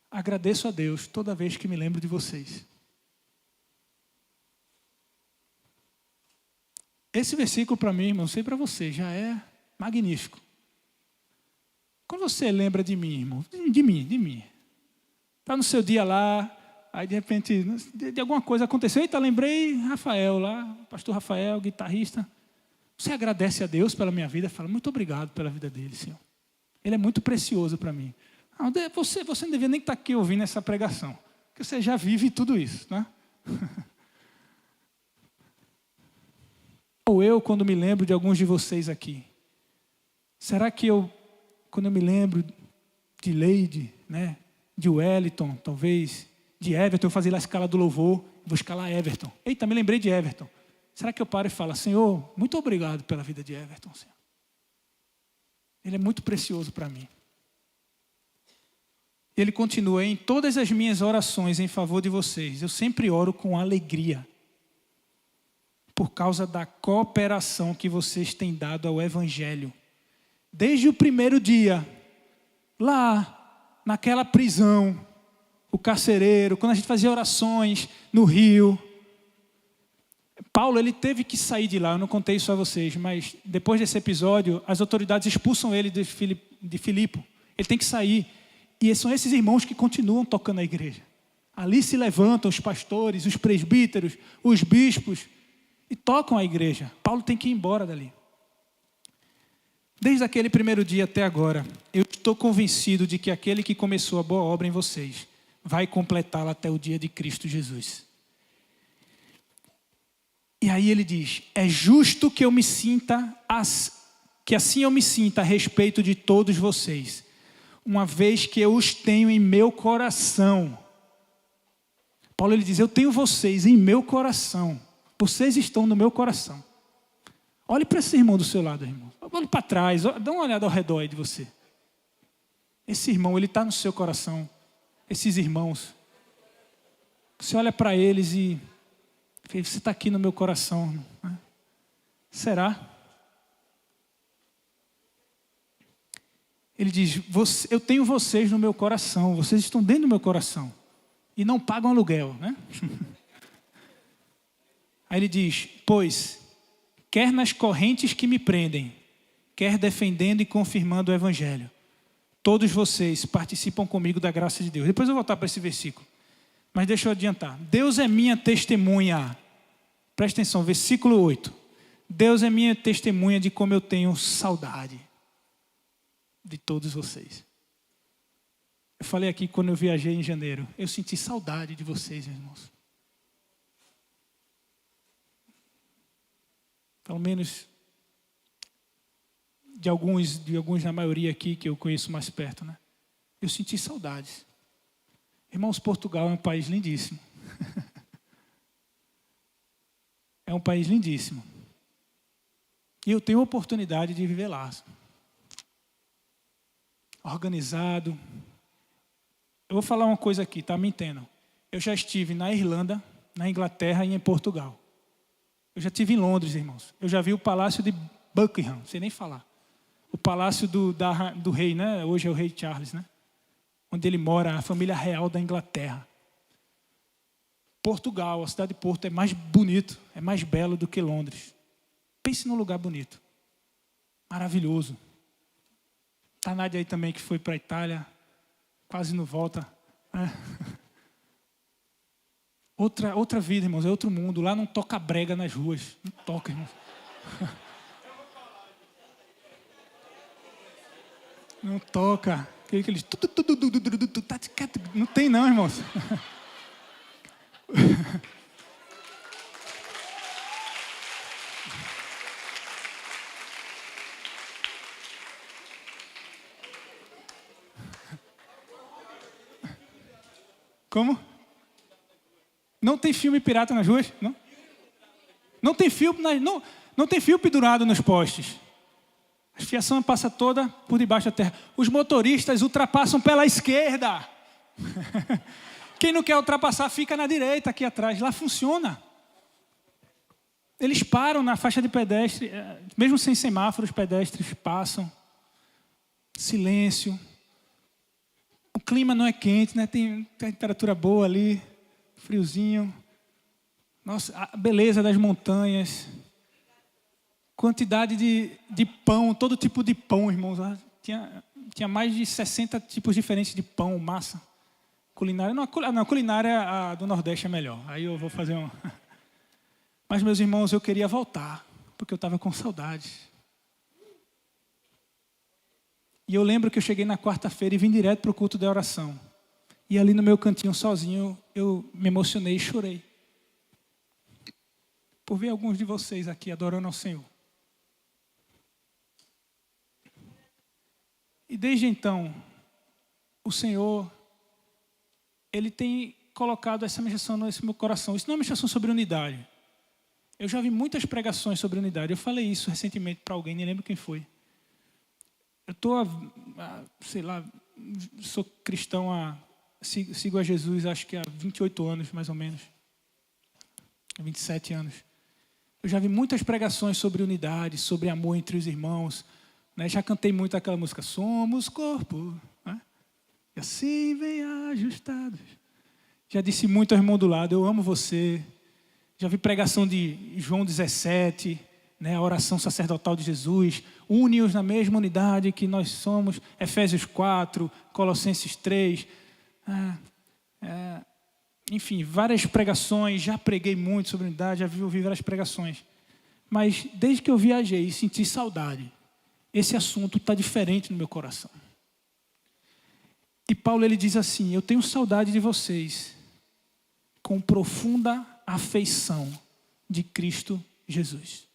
Agradeço a Deus toda vez que me lembro de vocês. Esse versículo para mim, irmão, não sei para você, já é magnífico. Quando você lembra de mim, irmão, de mim. Está no seu dia lá, aí de repente, de alguma coisa aconteceu. Eita, lembrei Rafael lá, pastor Rafael, guitarrista. Você agradece a Deus pela minha vida, fala, muito obrigado pela vida dele, Senhor. Ele é muito precioso para mim. Não, você não devia nem estar aqui ouvindo essa pregação, porque você já vive tudo isso, né? Ou eu, quando me lembro de alguns de vocês aqui, será que quando eu me lembro de Leide, né, de Wellington, talvez, de Everton, eu fazia lá a escala do louvor, vou escalar Everton. Eita, me lembrei de Everton. Será que eu paro e falo, Senhor, muito obrigado pela vida de Everton, Senhor. Ele é muito precioso para mim. Ele continua, em todas as minhas orações em favor de vocês, eu sempre oro com alegria, por causa da cooperação que vocês têm dado ao Evangelho. Desde o primeiro dia, lá, naquela prisão, o carcereiro, quando a gente fazia orações no rio, Paulo, ele teve que sair de lá, eu não contei isso a vocês, mas depois desse episódio, as autoridades expulsam ele de Filipe. Ele tem que sair. E são esses irmãos que continuam tocando a igreja. Ali se levantam os pastores, os presbíteros, os bispos, e tocam a igreja. Paulo tem que ir embora dali. Desde aquele primeiro dia até agora, eu estou convencido de que aquele que começou a boa obra em vocês vai completá-la até o dia de Cristo Jesus. E aí ele diz, é justo que que assim eu me sinta a respeito de todos vocês, uma vez que eu os tenho em meu coração. Paulo ele diz, eu tenho vocês em meu coração. Vocês estão no meu coração. Olhe para esse irmão do seu lado, irmão. Olhe para trás, dá uma olhada ao redor aí de você. Esse irmão, ele está no seu coração. Esses irmãos. Você olha para eles e você está aqui no meu coração. Né? Será? Ele diz, eu tenho vocês no meu coração. Vocês estão dentro do meu coração. E não pagam aluguel, né? Aí ele diz, pois, quer nas correntes que me prendem, quer defendendo e confirmando o Evangelho, todos vocês participam comigo da graça de Deus. Depois eu vou voltar para esse versículo. Mas deixa eu adiantar. Deus é minha testemunha. Presta atenção, versículo 8. Deus é minha testemunha de como eu tenho saudade de todos vocês. Eu falei aqui quando eu viajei em janeiro. Eu senti saudade de vocês, meus irmãos. Pelo menos de alguns na maioria aqui que eu conheço mais perto, né? Eu senti saudades. Irmãos, Portugal é um país lindíssimo. É um país lindíssimo. E eu tenho a oportunidade de viver lá. Organizado. Eu vou falar uma coisa aqui, tá me entendendo? Eu já estive na Irlanda, na Inglaterra e em Portugal. Eu já estive em Londres, irmãos. Eu já vi o Palácio de Buckingham, não sei nem falar. O Palácio do rei, né? Hoje é o rei Charles, né? Onde ele mora, a família real da Inglaterra. Portugal, a cidade de Porto é mais bonito, é mais belo do que Londres. Pense num lugar bonito. Maravilhoso. A Nádia aí também que foi para a Itália, quase não volta. Outra vida, irmãos, é outro mundo. Lá não toca brega nas ruas. Não toca, irmãos. Não toca. Aqueles... Não tem não, irmãos. Como? Não tem filme pirata nas ruas? Não? Não tem fio, não tem fio pendurado nos postes. A fiação passa toda por debaixo da terra. Os motoristas ultrapassam pela esquerda. Quem não quer ultrapassar fica na direita, aqui atrás. Lá funciona. Eles param na faixa de pedestre, mesmo sem semáforo, os pedestres passam. Silêncio. O clima não é quente, né? Tem temperatura boa ali, friozinho. Nossa, a beleza das montanhas. Quantidade de pão, todo tipo de pão, irmãos. Tinha mais de 60 tipos diferentes de pão, massa. Culinária. Não, a culinária do Nordeste é melhor. Aí eu vou fazer um... Mas, meus irmãos, eu queria voltar, porque eu estava com saudade. E eu lembro que eu cheguei na quarta-feira e vim direto para o culto da oração. E ali no meu cantinho, sozinho, eu me emocionei e chorei. Por ver alguns de vocês aqui adorando ao Senhor. E desde então, o Senhor, Ele tem colocado essa ministração nesse meu coração. Isso não é uma ministração sobre unidade. Eu já vi muitas pregações sobre unidade. Eu falei isso recentemente para alguém, nem lembro quem foi. Eu estou, sei lá, sou cristão, sigo a Jesus acho que há 28 anos, mais ou menos. 27 anos. Eu já vi muitas pregações sobre unidade, sobre amor entre os irmãos. Né? Já cantei muito aquela música, somos corpo. Né? E assim vem ajustados. Já disse muito ao irmão do lado, eu amo você. Já vi pregação de João 17, né, a oração sacerdotal de Jesus. Une-os na mesma unidade que nós somos. Efésios 4, Colossenses 3. Enfim, várias pregações. Já preguei muito sobre unidade, já ouvi várias pregações. Mas desde que eu viajei e senti saudade, esse assunto está diferente no meu coração. E Paulo ele diz assim, eu tenho saudade de vocês com profunda afeição de Cristo Jesus.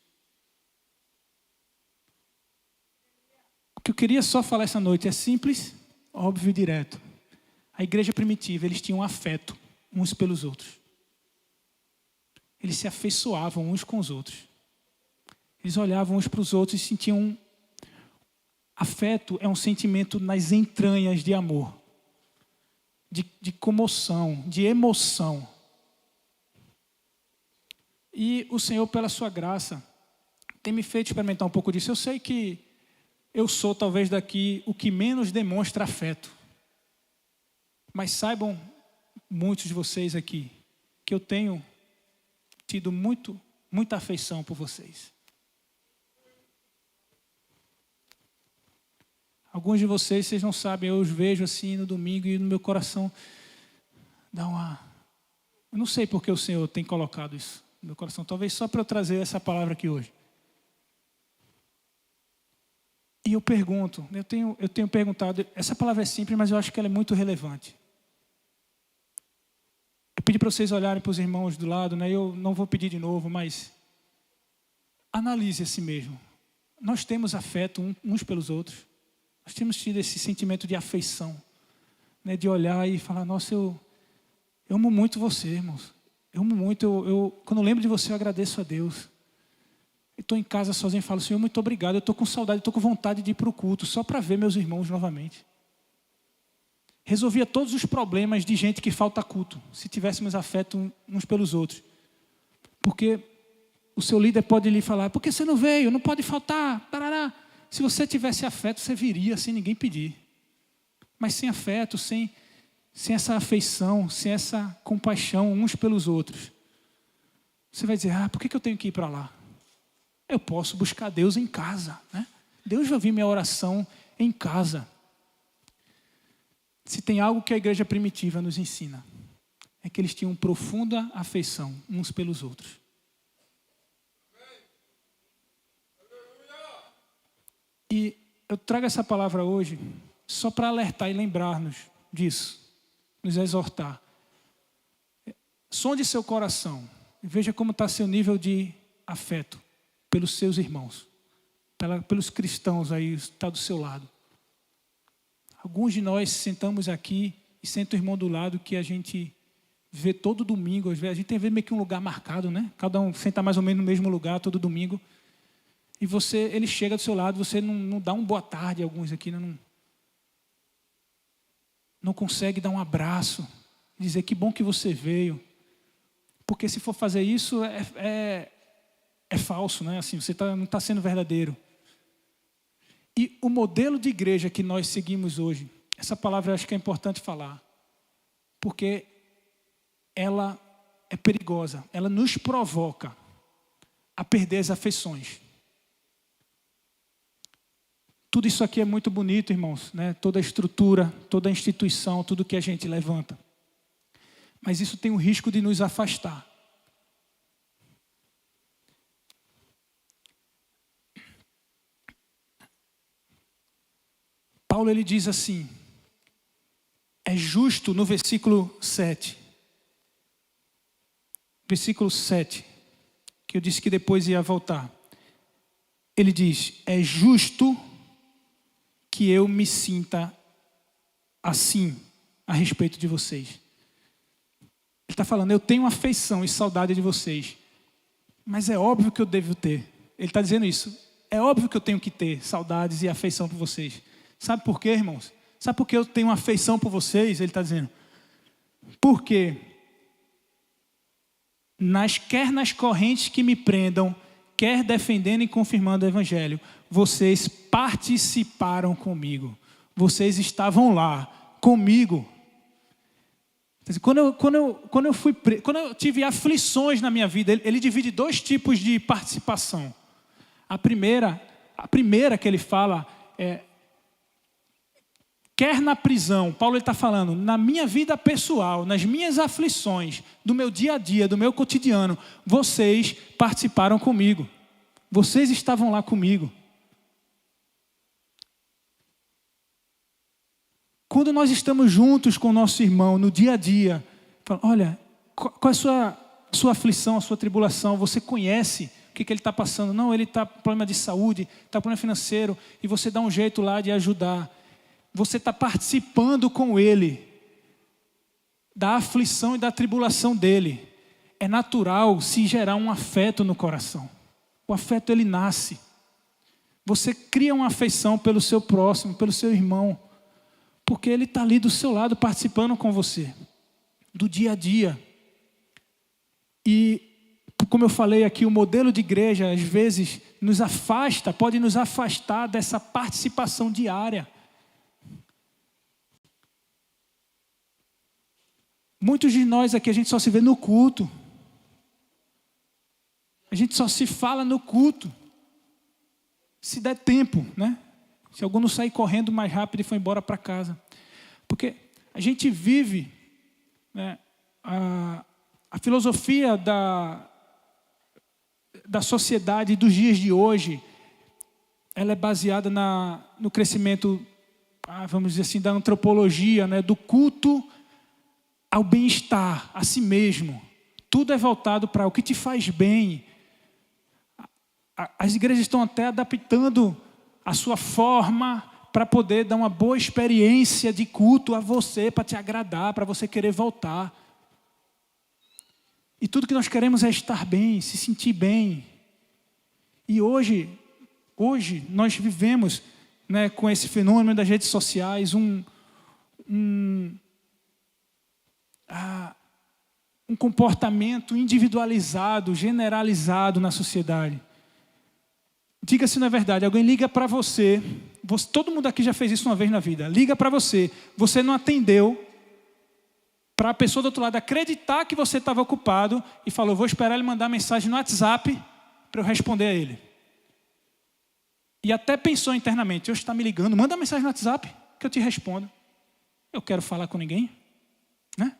O que eu queria só falar essa noite é simples, óbvio e direto. A igreja primitiva, eles tinham afeto uns pelos outros. Eles se afeiçoavam uns com os outros. Eles olhavam uns para os outros e sentiam... Afeto é um sentimento nas entranhas de amor, de comoção, de emoção. E o Senhor, pela sua graça, tem me feito experimentar um pouco disso. Eu sei que eu sou, talvez, daqui o que menos demonstra afeto. Mas saibam, muitos de vocês aqui, que eu tenho tido muita afeição por vocês. Alguns de vocês não sabem, eu os vejo assim no domingo e no meu coração dá uma... Eu não sei por que o Senhor tem colocado isso no meu coração, talvez só para eu trazer essa palavra aqui hoje. E eu pergunto, eu tenho perguntado, essa palavra é simples, mas eu acho que ela é muito relevante. Eu pedi para vocês olharem para os irmãos do lado, né? Eu não vou pedir de novo, mas analise a si mesmo. Nós temos afeto uns pelos outros. Nós temos tido esse sentimento de afeição, né? De olhar e falar, nossa, eu amo muito você, irmãos. Eu amo muito, quando eu lembro de você, eu agradeço a Deus. Eu estou em casa sozinho e falo, Senhor, muito obrigado. Eu estou com saudade, estou com vontade de ir para o culto, só para ver meus irmãos novamente. Resolvia todos os problemas de gente que falta culto, se tivéssemos afeto uns pelos outros. Porque o seu líder pode lhe falar, por que você não veio? Não pode faltar, tarará. Se você tivesse afeto, você viria sem ninguém pedir. Mas sem afeto, sem essa afeição, sem essa compaixão uns pelos outros, você vai dizer, por que eu tenho que ir para lá? Eu posso buscar Deus em casa, né? Deus vai ouvir minha oração em casa. Se tem algo que a igreja primitiva nos ensina, é que eles tinham profunda afeição uns pelos outros. E eu trago essa palavra hoje só para alertar e lembrar-nos disso, nos exortar. Sonde seu coração e veja como está seu nível de afeto pelos seus irmãos, pelos cristãos aí que estão do seu lado. Alguns de nós sentamos aqui e senta o irmão do lado que a gente vê todo domingo, às vezes a gente tem que ver meio que um lugar marcado, né? Cada um senta mais ou menos no mesmo lugar todo domingo. E ele chega do seu lado, você não dá um boa tarde, alguns aqui não consegue dar um abraço, dizer que bom que você veio. Porque se for fazer isso, é falso, né? Assim, você não está sendo verdadeiro. E o modelo de igreja que nós seguimos hoje, essa palavra eu acho que é importante falar, porque ela é perigosa, ela nos provoca a perder as afeições. Tudo isso aqui é muito bonito, irmãos, né? Toda a estrutura, toda a instituição, tudo que a gente levanta. Mas isso tem o risco de nos afastar. Paulo ele diz assim, é justo no versículo 7. Versículo 7, que eu disse que depois ia voltar. Ele diz, é justo que eu me sinta assim a respeito de vocês. Ele está falando, eu tenho afeição e saudade de vocês, mas é óbvio que eu devo ter. Ele está dizendo isso, é óbvio que eu tenho que ter saudades e afeição por vocês. Sabe por quê, irmãos? Sabe por que eu tenho afeição por vocês? Ele está dizendo, porque quer nas correntes que me prendam, quer defendendo e confirmando o Evangelho, vocês participaram comigo. Vocês estavam lá comigo. Quando eu tive aflições na minha vida, ele divide 2 tipos de participação. A primeira que ele fala é, quer na prisão, Paulo está falando, na minha vida pessoal, nas minhas aflições, do meu dia a dia, do meu cotidiano, vocês participaram comigo. Vocês estavam lá comigo. Quando nós estamos juntos com o nosso irmão no dia a dia, fala, olha, qual é a sua aflição, a sua tribulação? Você conhece o que ele está passando? Não, ele está com problema de saúde, está com problema financeiro, e você dá um jeito lá de ajudar. Você está participando com ele da aflição e da tribulação dele. É natural se gerar um afeto no coração. O afeto ele nasce. Você cria uma afeição pelo seu próximo, pelo seu irmão, porque ele está ali do seu lado participando com você, do dia a dia. E, como eu falei aqui, o modelo de igreja, às vezes, pode nos afastar dessa participação diária. Muitos de nós aqui, a gente só se vê no culto. A gente só se fala no culto. Se der tempo, né? Se algum não sair correndo mais rápido e for embora para casa. Porque a gente vive, né, a filosofia da sociedade dos dias de hoje, ela é baseada no crescimento, vamos dizer assim, da antropologia, né, do culto ao bem-estar, a si mesmo. Tudo é voltado para o que te faz bem. As igrejas estão até adaptando a sua forma para poder dar uma boa experiência de culto a você, para te agradar, para você querer voltar. E tudo que nós queremos é estar bem, se sentir bem. E hoje nós vivemos, né, com esse fenômeno das redes sociais, um comportamento individualizado, generalizado na sociedade. Diga se não é verdade, alguém liga para você, todo mundo aqui já fez isso uma vez na vida, liga para você não atendeu, para a pessoa do outro lado acreditar que você estava ocupado e falou, vou esperar ele mandar mensagem no WhatsApp para eu responder a ele. E até pensou internamente, hoje está me ligando, manda mensagem no WhatsApp que eu te respondo. Eu quero falar com ninguém, né?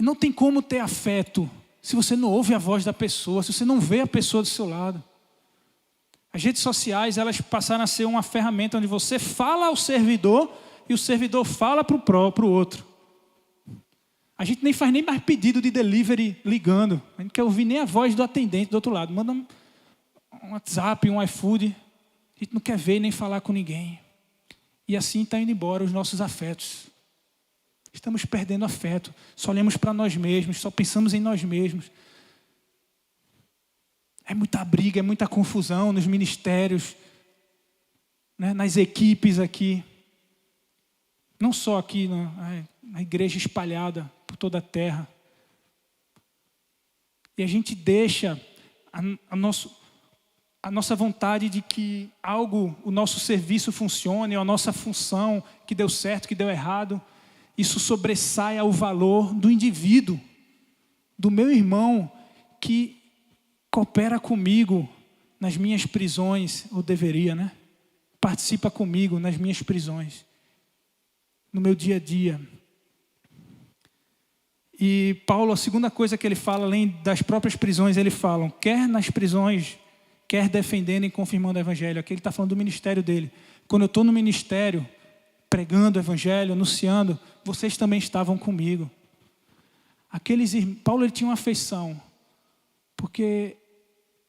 Não tem como ter afeto se você não ouve a voz da pessoa, se você não vê a pessoa do seu lado. As redes sociais, elas passaram a ser uma ferramenta onde você fala ao servidor e o servidor fala para o outro. A gente nem faz nem mais pedido de delivery ligando. A gente não quer ouvir nem a voz do atendente do outro lado. Manda um WhatsApp, um iFood. A gente não quer ver nem falar com ninguém. E assim está indo embora os nossos afetos. Estamos perdendo afeto. Só olhamos para nós mesmos, só pensamos em nós mesmos. É muita briga, é muita confusão nos ministérios, né, nas equipes aqui. Não só aqui na igreja espalhada por toda a terra. E a gente deixa a nossa vontade de que o nosso serviço funcione, ou a nossa função, que deu certo, que deu errado, isso sobressai ao valor do indivíduo, do meu irmão, que coopera comigo nas minhas prisões, ou deveria, né? Participa comigo nas minhas prisões, no meu dia a dia. E Paulo, a segunda coisa que ele fala, além das próprias prisões, ele fala, quer nas prisões, quer defendendo e confirmando o evangelho. Aqui ele está falando do ministério dele. Quando eu estou no ministério, pregando o evangelho, anunciando, vocês também estavam comigo. Paulo, ele tinha uma afeição, porque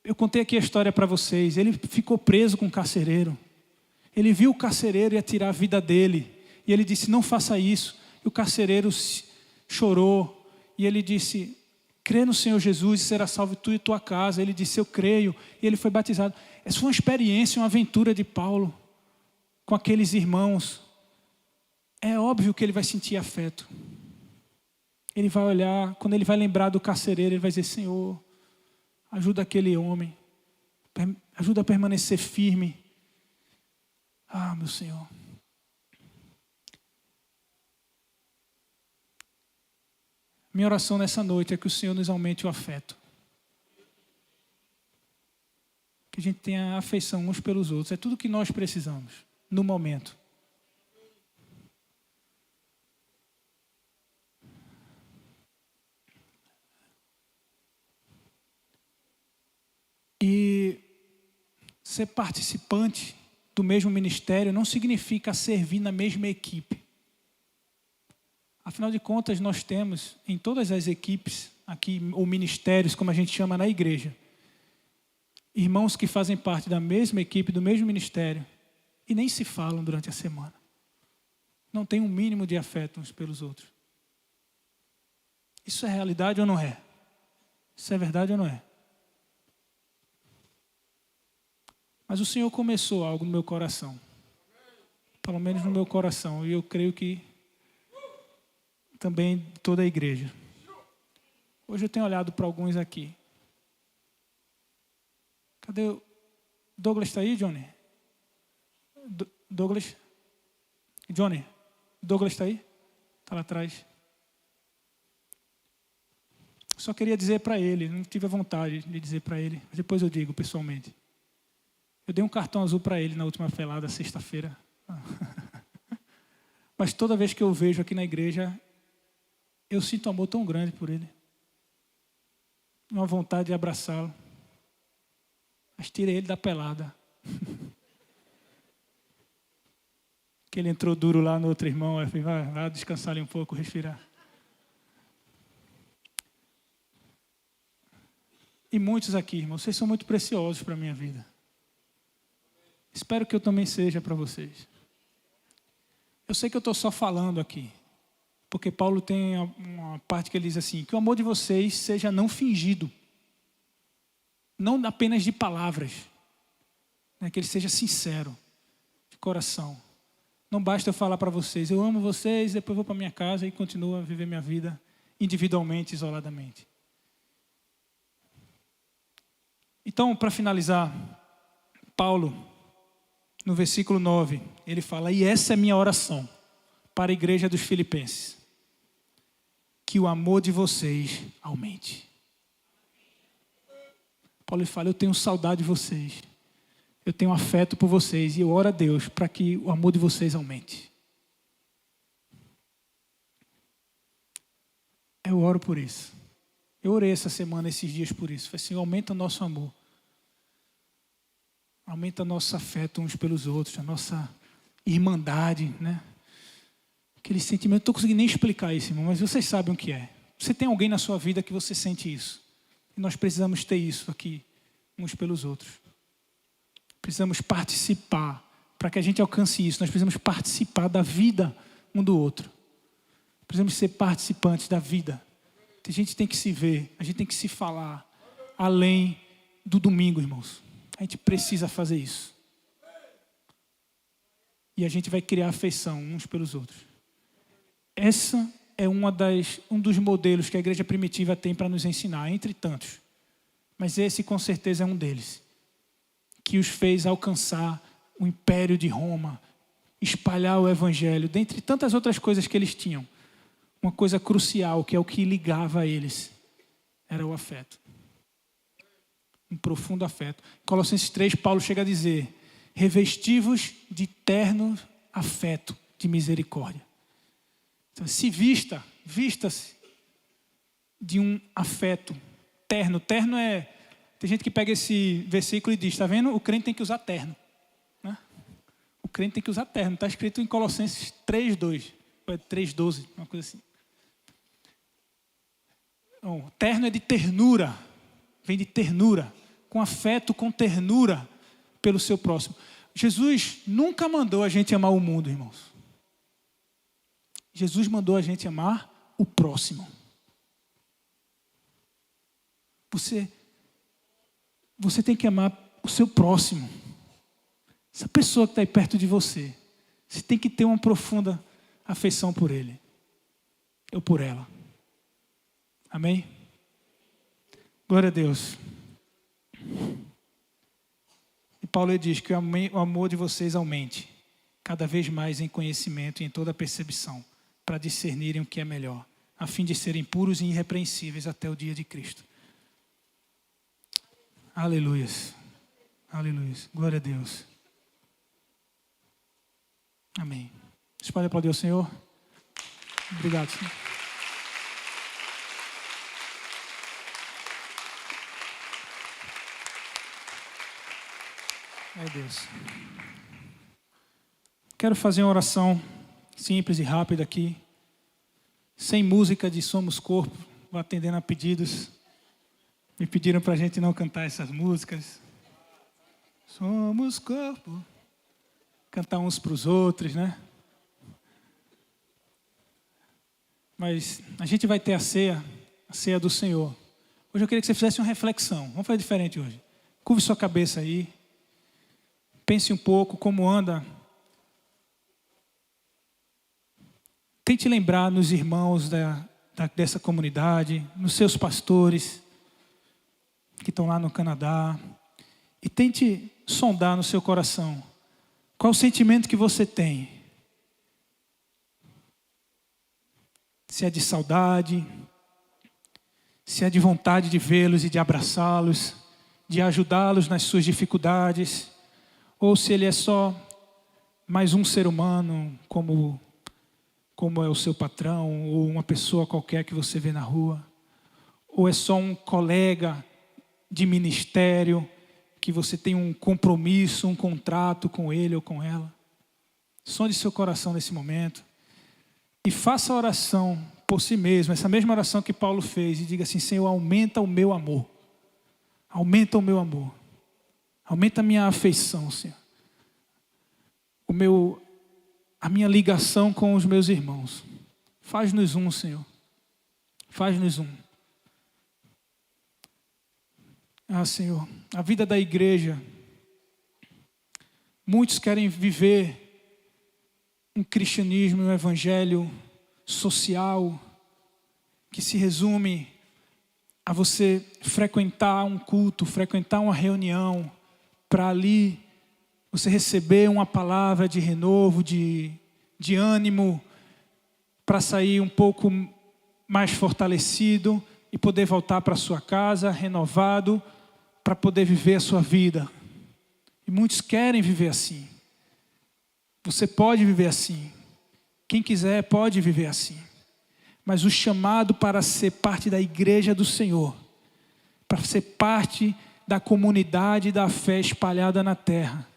eu contei aqui a história para vocês. Ele ficou preso com o carcereiro. Ele viu o carcereiro ia tirar a vida dele. E ele disse, não faça isso. E o carcereiro chorou. E ele disse, crê no Senhor Jesus e será salvo tu e tua casa. Ele disse, eu creio. E ele foi batizado. Essa foi uma experiência, uma aventura de Paulo com aqueles irmãos. É óbvio que ele vai sentir afeto. Ele vai olhar, quando ele vai lembrar do carcereiro, ele vai dizer, Senhor, ajuda aquele homem. Ajuda a permanecer firme. Ah, meu Senhor. Minha oração nessa noite é que o Senhor nos aumente o afeto. Que a gente tenha afeição uns pelos outros. É tudo que nós precisamos, no momento. E ser participante do mesmo ministério não significa servir na mesma equipe. Afinal de contas, nós temos em todas as equipes aqui, ou ministérios, como a gente chama na igreja, irmãos que fazem parte da mesma equipe, do mesmo ministério, e nem se falam durante a semana. Não tem um mínimo de afeto uns pelos outros. Isso é realidade ou não é? Isso é verdade ou não é? Mas o Senhor começou algo no meu coração. Pelo menos no meu coração. E eu creio que também toda a igreja. Hoje eu tenho olhado para alguns aqui. Cadê o Douglas? Está aí, Johnny? Douglas? Johnny? Douglas está aí? Está lá atrás. Só queria dizer para ele, não tive a vontade de dizer para ele, mas depois eu digo pessoalmente. Eu dei um cartão azul para ele na última pelada, sexta-feira. Mas toda vez que eu vejo aqui na igreja, eu sinto um amor tão grande por ele. Uma vontade de abraçá-lo. Mas tirei ele da pelada. Que ele entrou duro lá no outro irmão. Eu falei, vai descansar ali um pouco, respirar. E muitos aqui, irmãos, vocês são muito preciosos para a minha vida. Espero que eu também seja para vocês. Eu sei que eu estou só falando aqui, porque Paulo tem uma parte que ele diz assim, que o amor de vocês seja não fingido, não apenas de palavras, né, que ele seja sincero, de coração. Não basta eu falar para vocês, eu amo vocês, depois vou para minha casa e continuo a viver minha vida individualmente, isoladamente. Então, para finalizar, Paulo, no versículo 9, ele fala, e essa é a minha oração para a igreja dos Filipenses, que o amor de vocês aumente. Paulo fala, eu tenho saudade de vocês, eu tenho afeto por vocês, e eu oro a Deus para que o amor de vocês aumente. Eu oro por isso. Eu orei essa semana, esses dias por isso. Falei assim, aumenta o nosso amor. Aumenta nosso afeto uns pelos outros, a nossa irmandade, né? Aquele sentimento, não estou conseguindo nem explicar isso, irmão, mas vocês sabem o que é. Você tem alguém na sua vida que você sente isso. E nós precisamos ter isso aqui, uns pelos outros. Precisamos participar. Para que a gente alcance isso, nós precisamos participar da vida um do outro. Precisamos ser participantes da vida. A gente tem que se ver, a gente tem que se falar além do domingo, irmãos. A gente precisa fazer isso. E a gente vai criar afeição uns pelos outros. Essa é um dos modelos que a igreja primitiva tem para nos ensinar, entre tantos. Mas esse, com certeza, é um deles. Que os fez alcançar o império de Roma, espalhar o evangelho, dentre tantas outras coisas que eles tinham. Uma coisa crucial, que é o que ligava eles, era o afeto. Um profundo afeto. Em Colossenses 3, Paulo chega a dizer: revestivos de terno afeto de misericórdia. Então, se vista-se de um afeto terno. Terno é... Tem gente que pega esse versículo e diz, está vendo? O crente tem que usar terno. Né? O crente tem que usar terno. Está escrito em Colossenses 3:2. Ou é 3:12, uma coisa assim. Bom, terno é de ternura. Vem de ternura. Com afeto, com ternura pelo seu próximo. Jesus nunca mandou a gente amar o mundo, irmãos. Jesus mandou a gente amar o próximo. Você tem que amar o seu próximo. Essa pessoa que está aí perto de você. Você tem que ter uma profunda afeição por ele. Ou por ela. Amém? Glória a Deus. E Paulo diz que o amor de vocês aumente cada vez mais em conhecimento e em toda percepção, para discernirem o que é melhor, a fim de serem puros e irrepreensíveis até o dia de Cristo. Aleluias. Aleluias. Glória a Deus. Amém. Vocês podem aplaudir o Senhor? Obrigado, Senhor. Ai, Deus. Quero fazer uma oração simples e rápida aqui. Sem música de Somos Corpo. Vou atendendo a pedidos. Me pediram para a gente não cantar essas músicas. Somos corpo. Cantar uns para os outros, né? Mas a gente vai ter a ceia do Senhor. Hoje eu queria que você fizesse uma reflexão. Vamos fazer diferente hoje. Curve sua cabeça aí. Pense um pouco como anda. Tente lembrar nos irmãos dessa comunidade, nos seus pastores que estão lá no Canadá. E tente sondar no seu coração. Qual o sentimento que você tem? Se é de saudade, se é de vontade de vê-los e de abraçá-los, de ajudá-los nas suas dificuldades, ou se ele é só mais um ser humano, como é o seu patrão, ou uma pessoa qualquer que você vê na rua, ou é só um colega de ministério, que você tem um compromisso, um contrato com ele ou com ela. Sonde seu coração nesse momento e faça a oração por si mesmo, essa mesma oração que Paulo fez, e diga assim: Senhor, aumenta o meu amor, aumenta o meu amor, aumenta a minha afeição, Senhor, a minha ligação com os meus irmãos. Faz-nos um, Senhor, faz-nos um. Ah, Senhor, a vida da igreja, muitos querem viver um cristianismo, um evangelho social, que se resume a você frequentar um culto, frequentar uma reunião, para ali você receber uma palavra de renovo, de ânimo, para sair um pouco mais fortalecido e poder voltar para sua casa renovado, para poder viver a sua vida. E muitos querem viver assim. Você pode viver assim. Quem quiser pode viver assim. Mas o chamado para ser parte da igreja do Senhor, para ser parte da comunidade da fé espalhada na terra,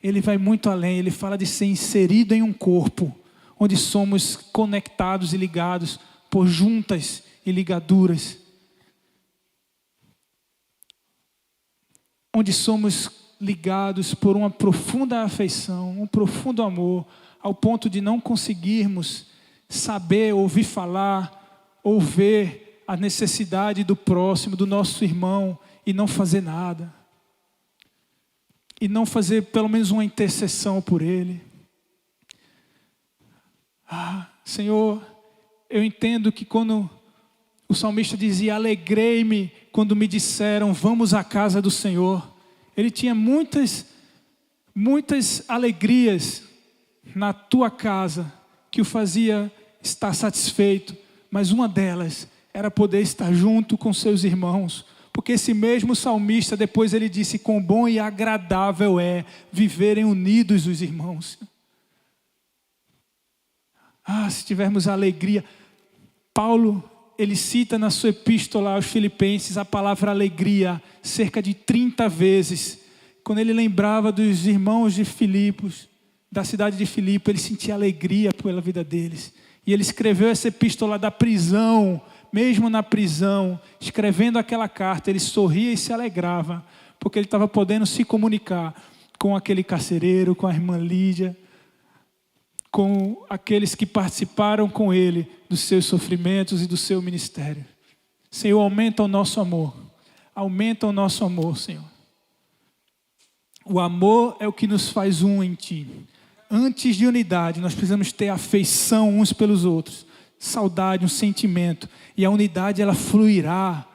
ele vai muito além. Ele fala de ser inserido em um corpo, onde somos conectados e ligados por juntas e ligaduras, onde somos ligados por uma profunda afeição, um profundo amor, ao ponto de não conseguirmos saber, ouvir falar, ou ver a necessidade do próximo, do nosso irmão, e não fazer nada. E não fazer pelo menos uma intercessão por ele. Senhor, eu entendo que quando o salmista dizia, alegrei-me quando me disseram, vamos à casa do Senhor. Ele tinha muitas alegrias na tua casa, que o fazia estar satisfeito. Mas uma delas era poder estar junto com seus irmãos. Porque esse mesmo salmista, depois ele disse, quão bom e agradável é viverem unidos os irmãos. Se tivermos alegria. Paulo, ele cita na sua epístola aos Filipenses a palavra alegria cerca de 30 vezes. Quando ele lembrava dos irmãos de Filipos, da cidade de Filipe, ele sentia alegria pela vida deles. E ele escreveu essa epístola da prisão, mesmo na prisão, escrevendo aquela carta, ele sorria e se alegrava, porque ele estava podendo se comunicar com aquele carcereiro, com a irmã Lídia, com aqueles que participaram com ele dos seus sofrimentos e do seu ministério. Senhor, aumenta o nosso amor. Aumenta o nosso amor, Senhor. O amor é o que nos faz um em Ti. Antes de unidade, nós precisamos ter afeição uns pelos outros. Saudade, um sentimento. E a unidade, ela fluirá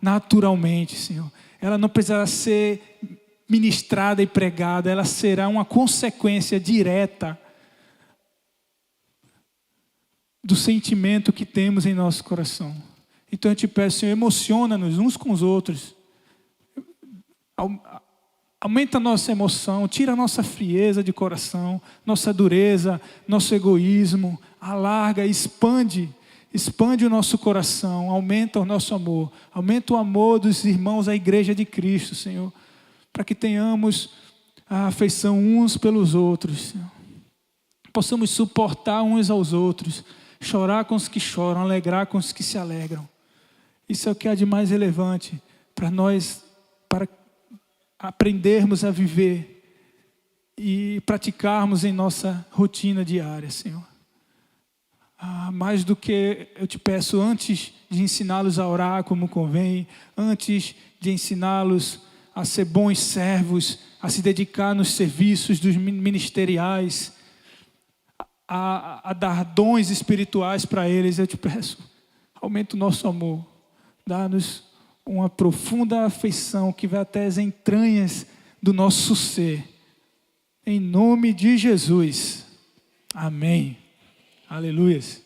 naturalmente, Senhor. Ela não precisará ser ministrada e pregada. Ela será uma consequência direta do sentimento que temos em nosso coração. Então eu te peço, Senhor, emociona-nos uns com os outros. Aumenta a nossa emoção, tira a nossa frieza de coração, nossa dureza, nosso egoísmo, alarga, expande o nosso coração, aumenta o nosso amor, aumenta o amor dos irmãos da igreja de Cristo, Senhor, para que tenhamos a afeição uns pelos outros, Senhor. Possamos suportar uns aos outros, chorar com os que choram, alegrar com os que se alegram. Isso é o que há de mais relevante para nós, para aprendermos a viver e praticarmos em nossa rotina diária, Senhor. Mais do que eu te peço, antes de ensiná-los a orar como convém, antes de ensiná-los a ser bons servos, a se dedicar nos serviços dos ministeriais, a dar dons espirituais para eles, eu te peço, aumenta o nosso amor, dá-nos uma profunda afeição que vai até as entranhas do nosso ser. Em nome de Jesus. Amém. Aleluias.